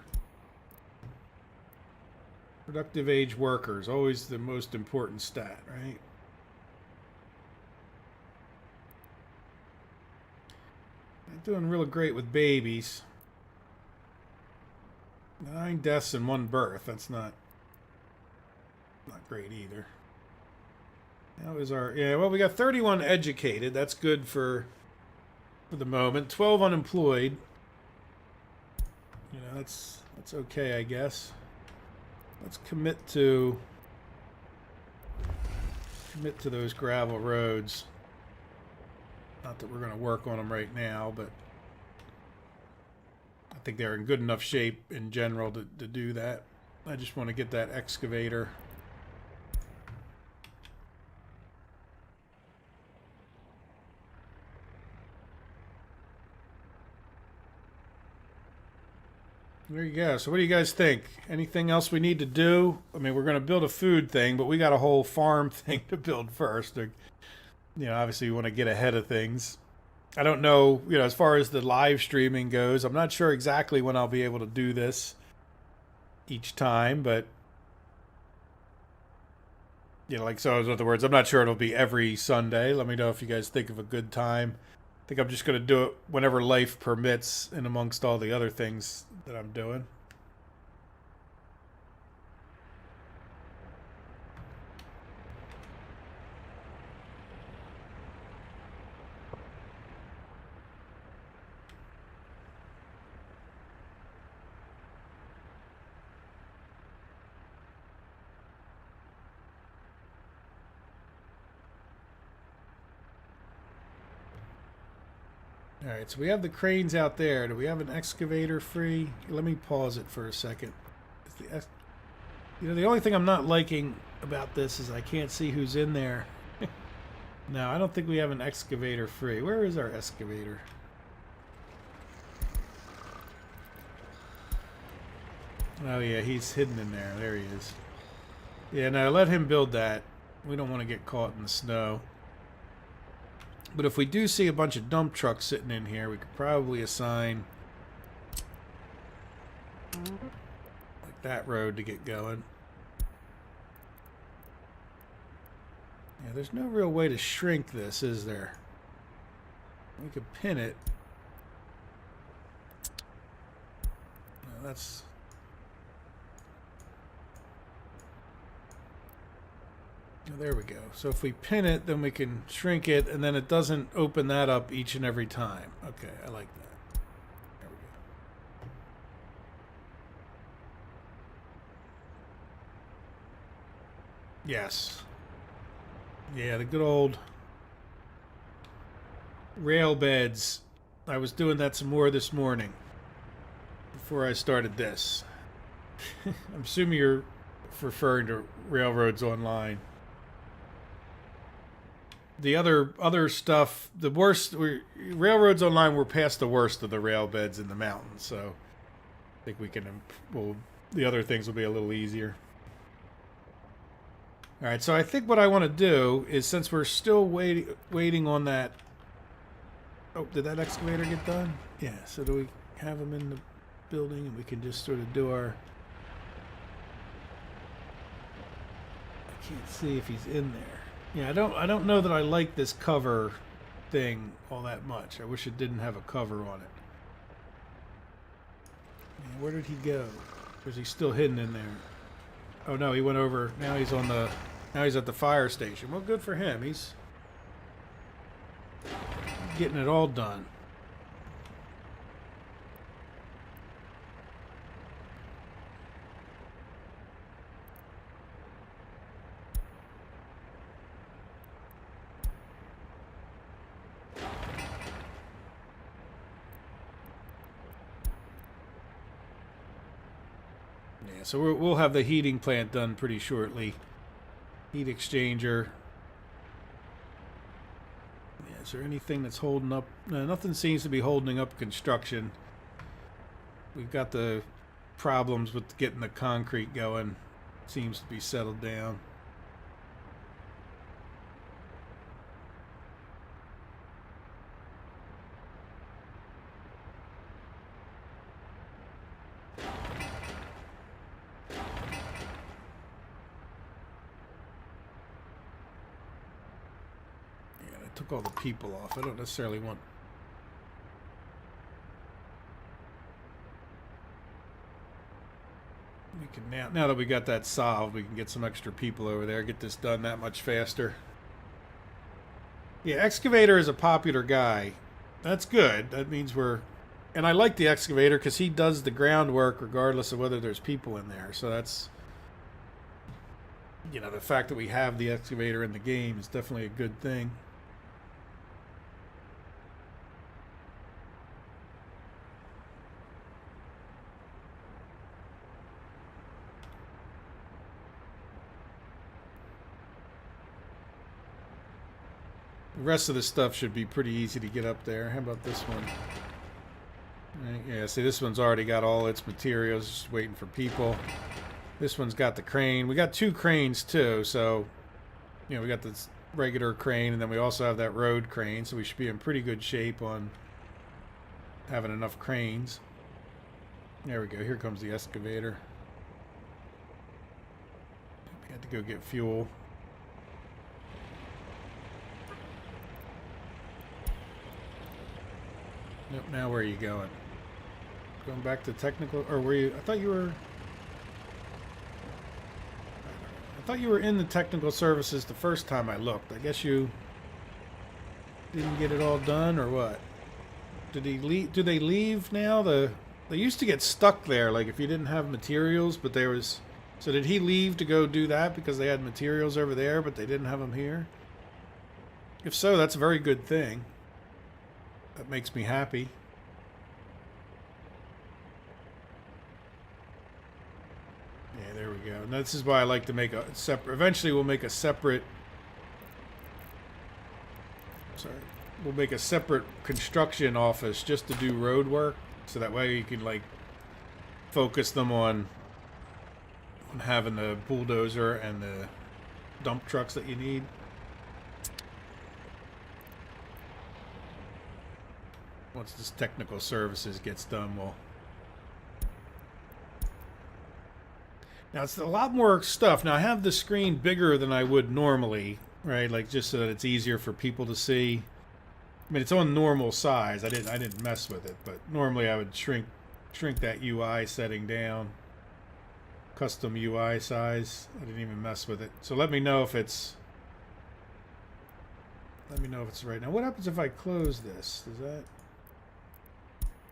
Productive age workers. Always the most important stat, right? Doing real great with babies. 9 deaths and 1 birth. That's not great either. That was our... Yeah, well, we got 31 educated. That's good for the moment. 12 unemployed. You know, that's okay, I guess. Let's commit to those gravel roads. Not that we're going to work on them right now, but I think they're in good enough shape in general to do that. I just want to get that excavator. There you go. So what do you guys think? Anything else we need to do? I mean, we're going to build a food thing, but we got a whole farm thing to build first. Obviously we want to get ahead of things. I don't know, as far as the live streaming goes, I'm not sure exactly when I'll be able to do this each time, but so in other words, I'm not sure it'll be every Sunday. Let me know if you guys think of a good time. I think I'm just going to do it whenever life permits and amongst all the other things that I'm doing. All right, so we have the cranes out there. Do we have an excavator free? Let me pause it for a second. The only thing I'm not liking about this is I can't see who's in there. No, I don't think we have an excavator free. Where is our excavator? Oh yeah, he's hidden in there. There he is. Yeah, no, let him build that. We don't want to get caught in the snow. But if we do see a bunch of dump trucks sitting in here, we could probably assign like that road to get going. Yeah, there's no real way to shrink this, is there? We could pin it. No, that's... There we go. So if we pin it, then we can shrink it, and then it doesn't open that up each and every time. Okay, I like that. There we go. Yes. Yeah, the good old rail beds. I was doing that some more this morning before I started this. I'm assuming you're referring to Railroads Online. The other stuff, the worst, Railroads Online, we're past the worst of the rail beds in the mountains, so I think we can, the other things will be a little easier. All right, so I think what I want to do is, since we're still waiting on that, oh, did that excavator get done? Yeah, so do we have him in the building and we can just sort of do our, I can't see if he's in there. Yeah, I don't know that I like this cover thing all that much. I wish it didn't have a cover on it. Yeah, where did he go? Or is he still hidden in there? Oh no, he went over. Now he's at the fire station. Well, good for him. He's getting it all done. So we'll have the heating plant done pretty shortly. Heat exchanger. Yeah, is there anything that's holding up? No, nothing seems to be holding up construction. We've got the problems with getting the concrete going. Seems to be settled down. Took all the people off. I don't necessarily want... We can now that we got that solved, we can get some extra people over there, get this done that much faster. Yeah, excavator is a popular guy. That's good. That means we're... And I like the excavator because he does the groundwork regardless of whether there's people in there. So that's... the fact that we have the excavator in the game is definitely a good thing. The rest of the stuff should be pretty easy to get up there. How about this one? Yeah, see, this one's already got all its materials, just waiting for people. This one's got the crane. We got 2 cranes, too, so, you know, we got this regular crane, and then we also have that road crane, so we should be in pretty good shape on having enough cranes. There we go. Here comes the excavator. We had to go get fuel. Nope, now where are you going? Going back to technical, or were you? I thought you were in the technical services the first time I looked. I guess you didn't get it all done, or what? Did he leave? Do they leave now? They used to get stuck there, like if you didn't have materials, but there was. So did he leave to go do that because they had materials over there, but they didn't have them here? If so, that's a very good thing. That makes me happy. Yeah, there we go. And this is why I like to make a separate. Eventually, we'll make a separate. Sorry, we'll make a separate construction office just to do road work, so that way you can like focus them on having the bulldozer and the dump trucks that you need. Once this technical services gets done, we'll... Now, it's a lot more stuff. Now, I have the screen bigger than I would normally, right? Like, just so that it's easier for people to see. I mean, it's on normal size. I didn't mess with it, but normally I would shrink that UI setting down. Custom UI size. I didn't even mess with it. So let me know if it's... Let me know if it's right. Now, what happens if I close this? Does that...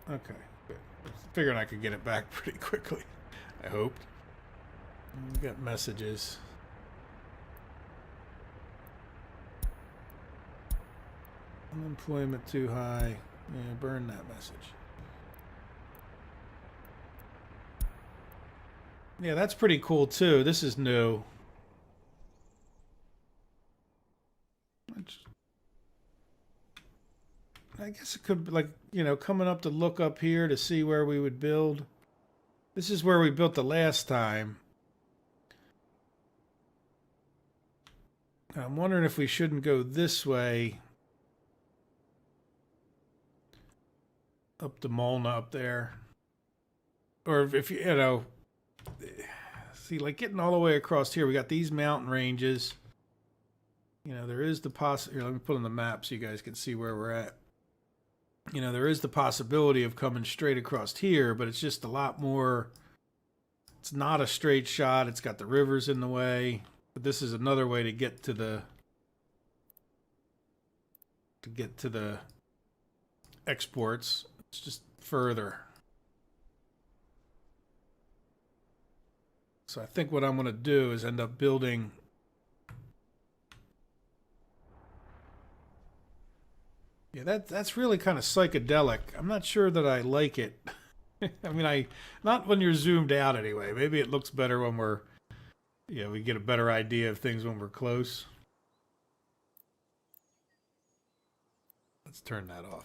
Okay, good. I was figuring I could get it back pretty quickly. I hoped. We got messages. Unemployment too high. Yeah, burn that message. Yeah, that's pretty cool too. This is new. I guess it could be like, you know, coming up to look up here to see where we would build. This is where we built the last time. I'm wondering if we shouldn't go this way. Up to Molna up there. Or if you know, see, like getting all the way across here, we got these mountain ranges. You know, there is the here, let me put on the map so you guys can see where we're at. You know, there is the possibility of coming straight across here, but it's just a lot more. It's not a straight shot. It's got the rivers in the way. But this is another way to get to the exports. It's just further. So I think what I'm going to do is end up building. Yeah, that's really kind of psychedelic. I'm not sure that I like it. I mean, not when you're zoomed out anyway. Maybe it looks better when we're, yeah, we get a better idea of things when we're close. Let's turn that off.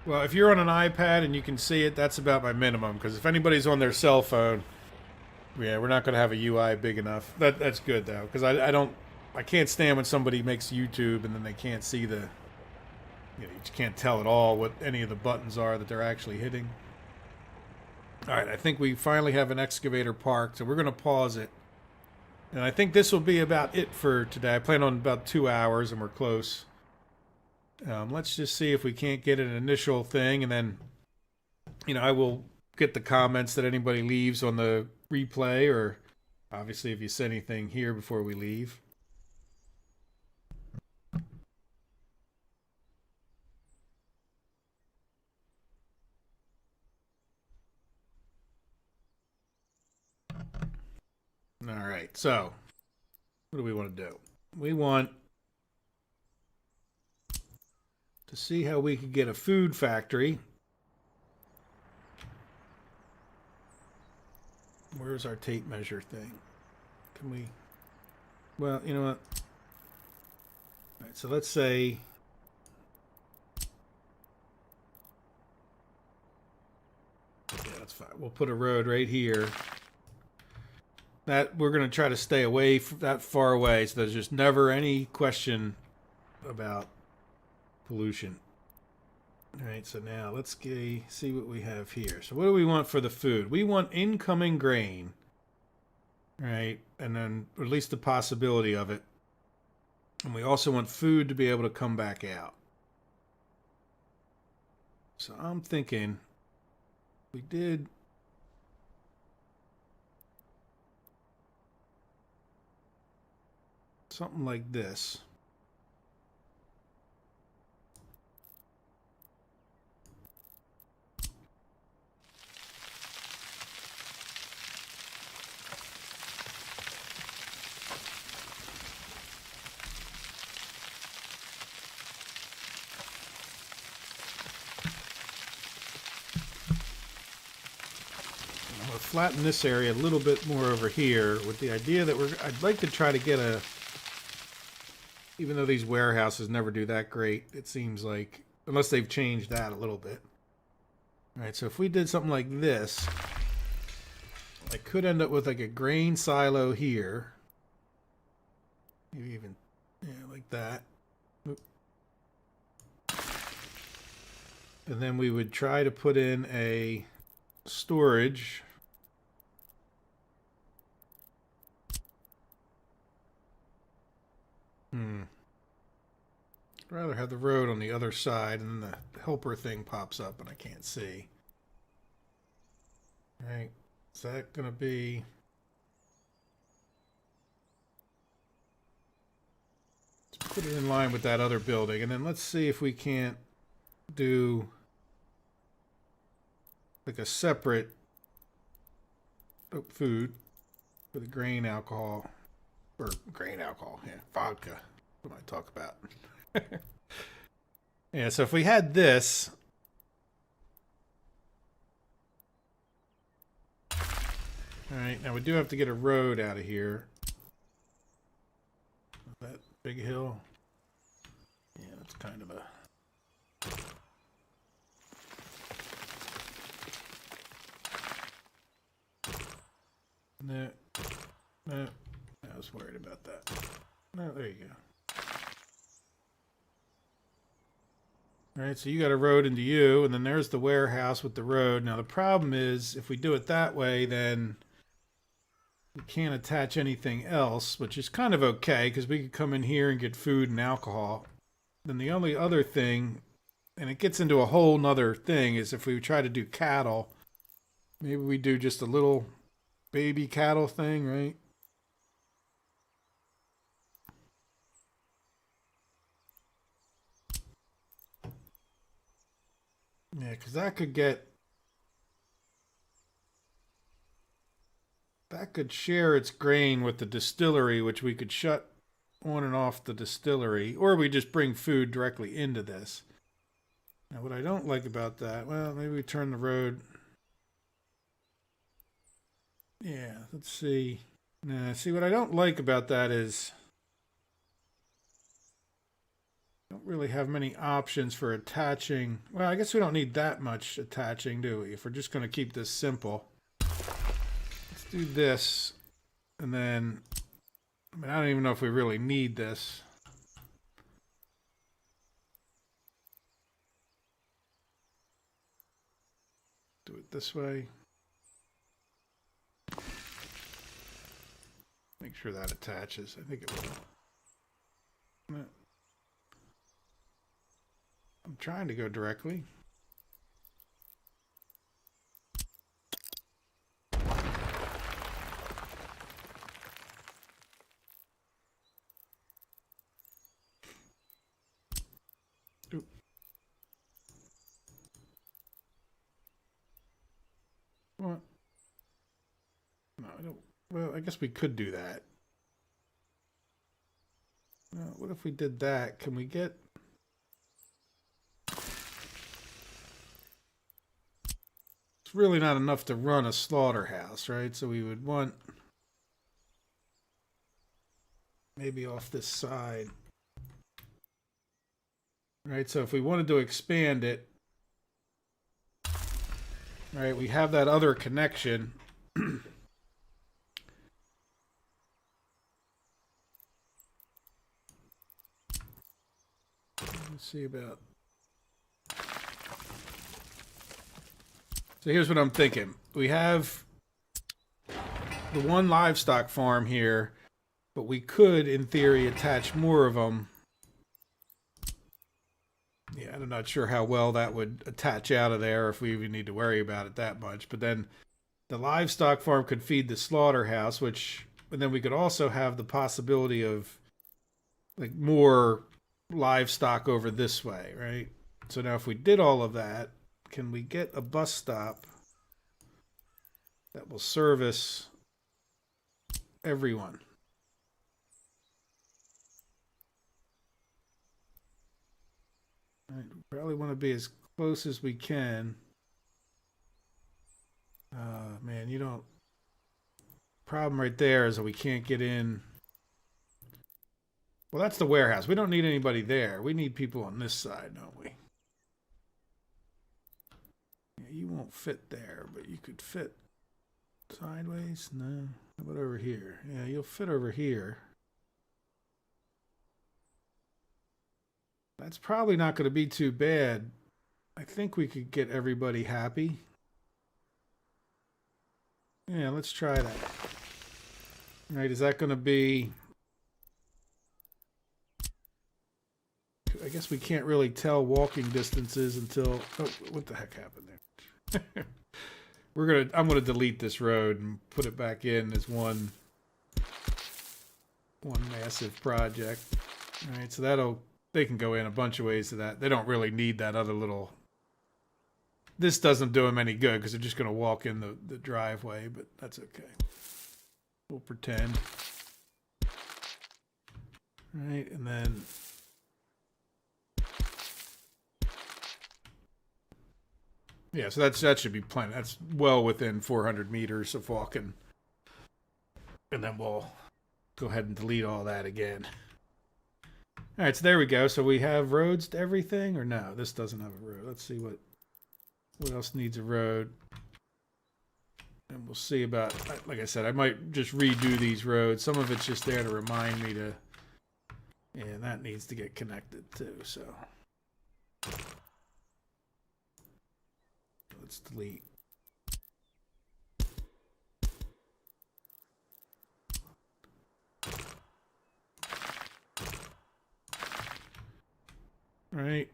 Well, if you're on an iPad and you can see it, that's about my minimum. Because if anybody's on their cell phone, yeah, we're not going to have a UI big enough. That's good though, because I can't stand when somebody makes YouTube and then they can't see the, you know, you just can't tell at all what any of the buttons are that they're actually hitting. All right, I think we finally have an excavator parked, so we're going to pause it. And I think this will be about it for today. I plan on about 2 hours, and we're close. Let's just see if we can't get an initial thing, and then, you know, I will get the comments that anybody leaves on the replay, or obviously if you say anything here before we leave. All right, so what do we want to do? We want to see how we could get a food factory. Where's our tape measure thing? Can we... Well, you know what? All right, so let's say yeah, that's fine. We'll put a road right here. That we're going to try to stay away from that far away, so there's just never any question about pollution. All right, so now let's see what we have here. So what do we want for the food? We want incoming grain, right? And then at least the possibility of it. And we also want food to be able to come back out. So I'm thinking we did something like this. Flatten this area a little bit more over here with the idea that I'd like to try to get a, even though these warehouses never do that great, it seems like, unless they've changed that a little bit. All right, so if we did something like this, I could end up with like a grain silo here. Maybe even, yeah, like that. Oop. And then we would try to put in a storage. I'd rather have the road on the other side, and then the helper thing pops up and I can't see. All right, is that going to be... Let's put it in line with that other building, and then let's see if we can't do like a separate food for the grain alcohol. Or grain alcohol, yeah, vodka. What do I talk about? Yeah, so if we had this, all right, now we do have to get a road out of here. That big hill, yeah, that's kind of a... No, no, I was worried about that. No, there you go. All right, so you got a road into you, and then there's the warehouse with the road. Now the problem is, if we do it that way, then we can't attach anything else, which is kind of okay, because we could come in here and get food and alcohol. Then the only other thing, and it gets into a whole nother thing, is if we try to do cattle, maybe we do just a little baby cattle thing, right? Yeah, because that could share its grain with the distillery, which we could shut on and off the distillery, or we just bring food directly into this. Now, what I don't like about that, well, maybe we turn the road. Yeah, let's see. Nah, see, what I don't like about that is don't really have many options for attaching. Well, I guess we don't need that much attaching, do we? If we're just going to keep this simple. Let's do this. And then, I mean, I don't even know if we really need this. Do it this way. Make sure that attaches. I think it will. I'm trying to go directly. Oop. What? No, I don't. Well, I guess we could do that. What if we did that? Can we get... It's really not enough to run a slaughterhouse, right? So we would want maybe off this side. Right, so if we wanted to expand it, right, we have that other connection. Let's see about. So here's what I'm thinking. We have the one livestock farm here, but we could, in theory, attach more of them. Yeah, I'm not sure how well that would attach out of there, if we even need to worry about it that much. But then the livestock farm could feed the slaughterhouse, and then we could also have the possibility of like more livestock over this way, right? So now if we did all of that, can we get a bus stop that will service everyone? Right, we probably want to be as close as we can. Man, you don't. Problem right there is that we can't get in. Well, that's the warehouse. We don't need anybody there. We need people on this side, don't we? Yeah, you won't fit there, but you could fit sideways. No. How about over here? Yeah, you'll fit over here. That's probably not going to be too bad. I think we could get everybody happy. Yeah, let's try that. All right, is that going to be... I guess we can't really tell walking distances until... Oh, what the heck happened there? I'm gonna delete this road and put it back in as one massive project. All right, so they can go in a bunch of ways to that. They don't really need that other little... This doesn't do them any good because they're just going to walk in the driveway, but that's okay. We'll pretend. All right, and then... Yeah, so that should be plenty. That's well within 400 meters of walking. And then we'll go ahead and delete all that again. All right, so there we go. So we have roads to everything, or no? This doesn't have a road. Let's see what else needs a road. And we'll see about, like I said, I might just redo these roads. Some of it's just there to remind me to, and that needs to get connected too, so. Let's delete. All right.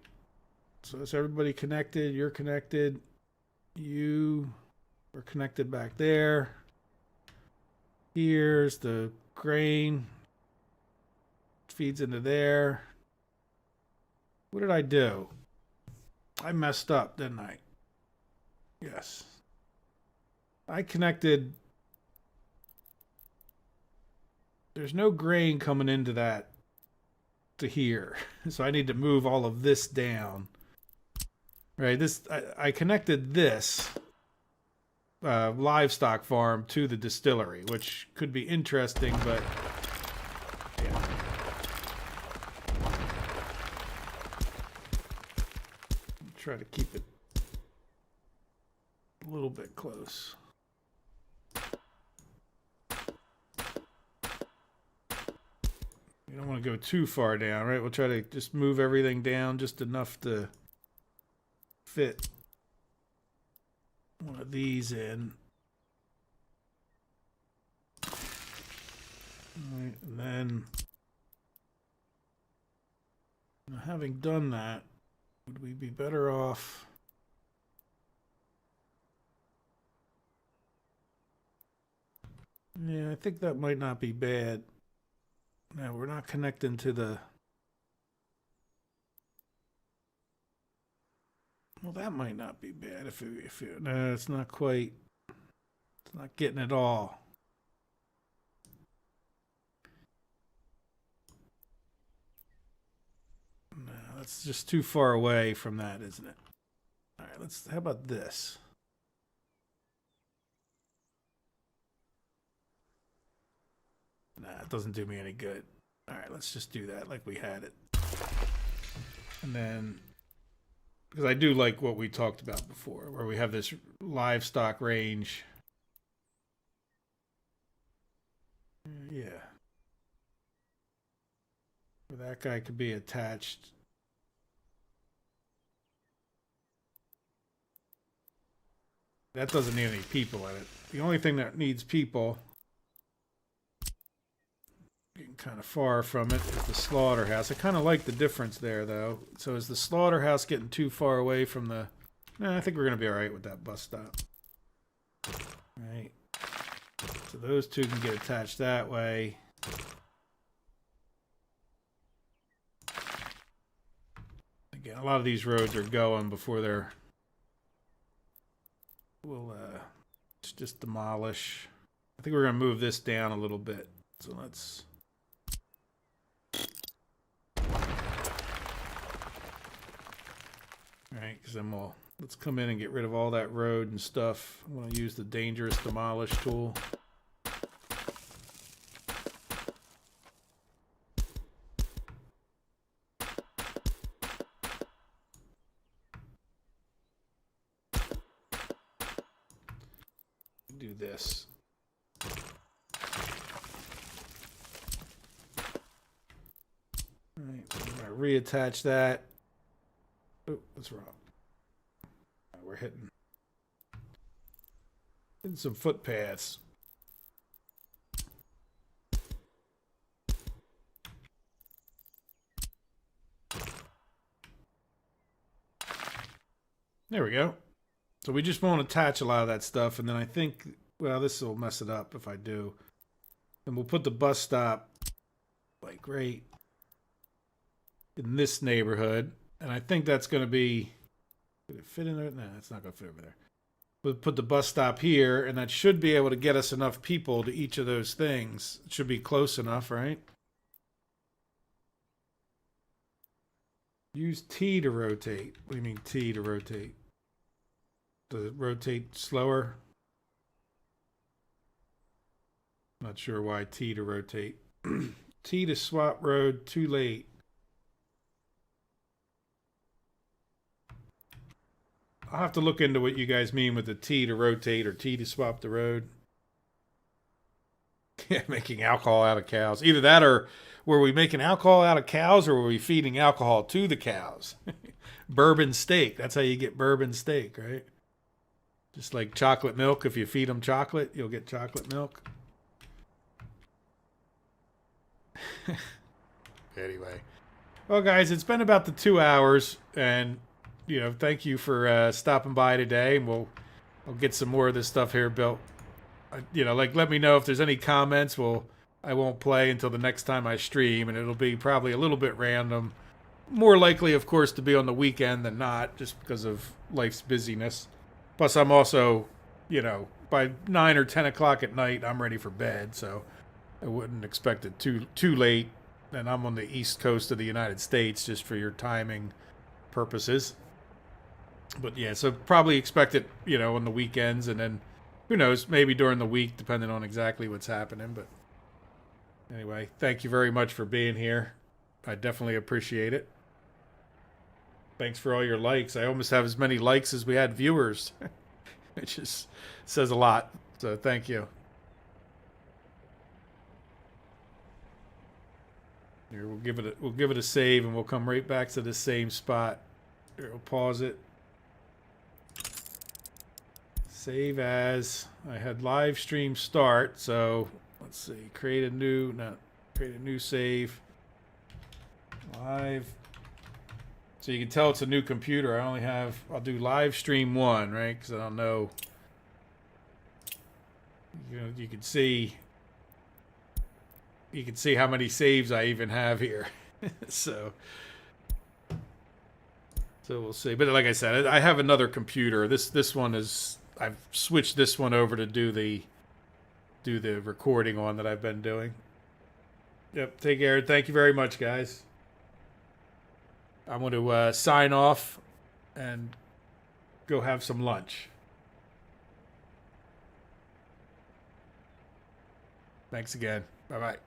So is everybody connected? You're connected. You are connected back there. Here's the grain. Feeds into there. What did I do? I messed up, didn't I? Yes. I connected. There's no grain coming into that to here. So I need to move all of this down. Right, I connected this livestock farm to the distillery, which could be interesting, but yeah. Try to keep it a little bit close. You don't want to go too far down, right? We'll try to just move everything down just enough to fit one of these in. All right, and then having done that, would we be better off? Yeah, I think that might not be bad. Now, we're not connecting to the... Well, that might not be bad if no, it's not quite... It's not getting it all. No, that's just too far away from that, isn't it? All right, how about this? Nah, it doesn't do me any good. All right, let's just do that like we had it. And then, because I do like what we talked about before, where we have this livestock range. Yeah. Where that guy could be attached. That doesn't need any people in it. The only thing that needs people, getting kind of far from it, is the slaughterhouse. I kind of like the difference there, though. So is the slaughterhouse getting too far away from the... I think we're going to be all right with that bus stop. All right. So those two can get attached that way. Again, a lot of these roads are going before they're... We'll just demolish. I think we're going to move this down a little bit. So let's... Alright, because then let's come in and get rid of all that road and stuff. I'm going to use the dangerous demolish tool. Do this. Alright, I'm going to reattach that. Oh, what's wrong? We're hitting some footpaths. There we go. So we just won't attach a lot of that stuff, and then I think, well, this will mess it up if I do. And we'll put the bus stop like right in this neighborhood. And I think that's going to be... Did it fit in there? No, it's not going to fit over there. We'll put the bus stop here, and that should be able to get us enough people to each of those things. It should be close enough, right? Use T to rotate. What do you mean T to rotate? Does it rotate slower? Not sure why T to rotate. T to swap road, too late. I'll have to look into what you guys mean with the T to rotate or T to swap the road. Yeah, making alcohol out of cows. Either that or were we making alcohol out of cows or were we feeding alcohol to the cows? Bourbon steak. That's how you get bourbon steak, right? Just like chocolate milk. If you feed them chocolate, you'll get chocolate milk. Anyway. Well, guys, it's been about the 2 hours, and, you know, thank you for stopping by today, and I'll get some more of this stuff here built. You know, like, let me know if there's any comments. I won't play until the next time I stream, and it'll be probably a little bit random. More likely, of course, to be on the weekend than not, just because of life's busyness. Plus, I'm also, you know, by 9 or 10 o'clock at night, I'm ready for bed, so I wouldn't expect it too late. And I'm on the East Coast of the United States, just for your timing purposes. But yeah, so probably expect it, you know, on the weekends, and then who knows, maybe during the week, depending on exactly what's happening. But anyway, thank you very much for being here. I definitely appreciate it. Thanks for all your likes. I almost have as many likes as we had viewers. It just says a lot. So thank you. Here, we'll give it a save, and we'll come right back to the same spot. Here, we'll pause it. Save as. I had live stream start, so let's see. Create a new save. Live. So you can tell it's a new computer. I'll do live stream 1, right? Because I don't know. You know, you can see how many saves I even have here. So we'll see. But like I said, I have another computer. This one is, I've switched this one over to do the recording on that I've been doing. Yep. Take care. Thank you very much, guys. I'm going to sign off and go have some lunch. Thanks again. Bye-bye.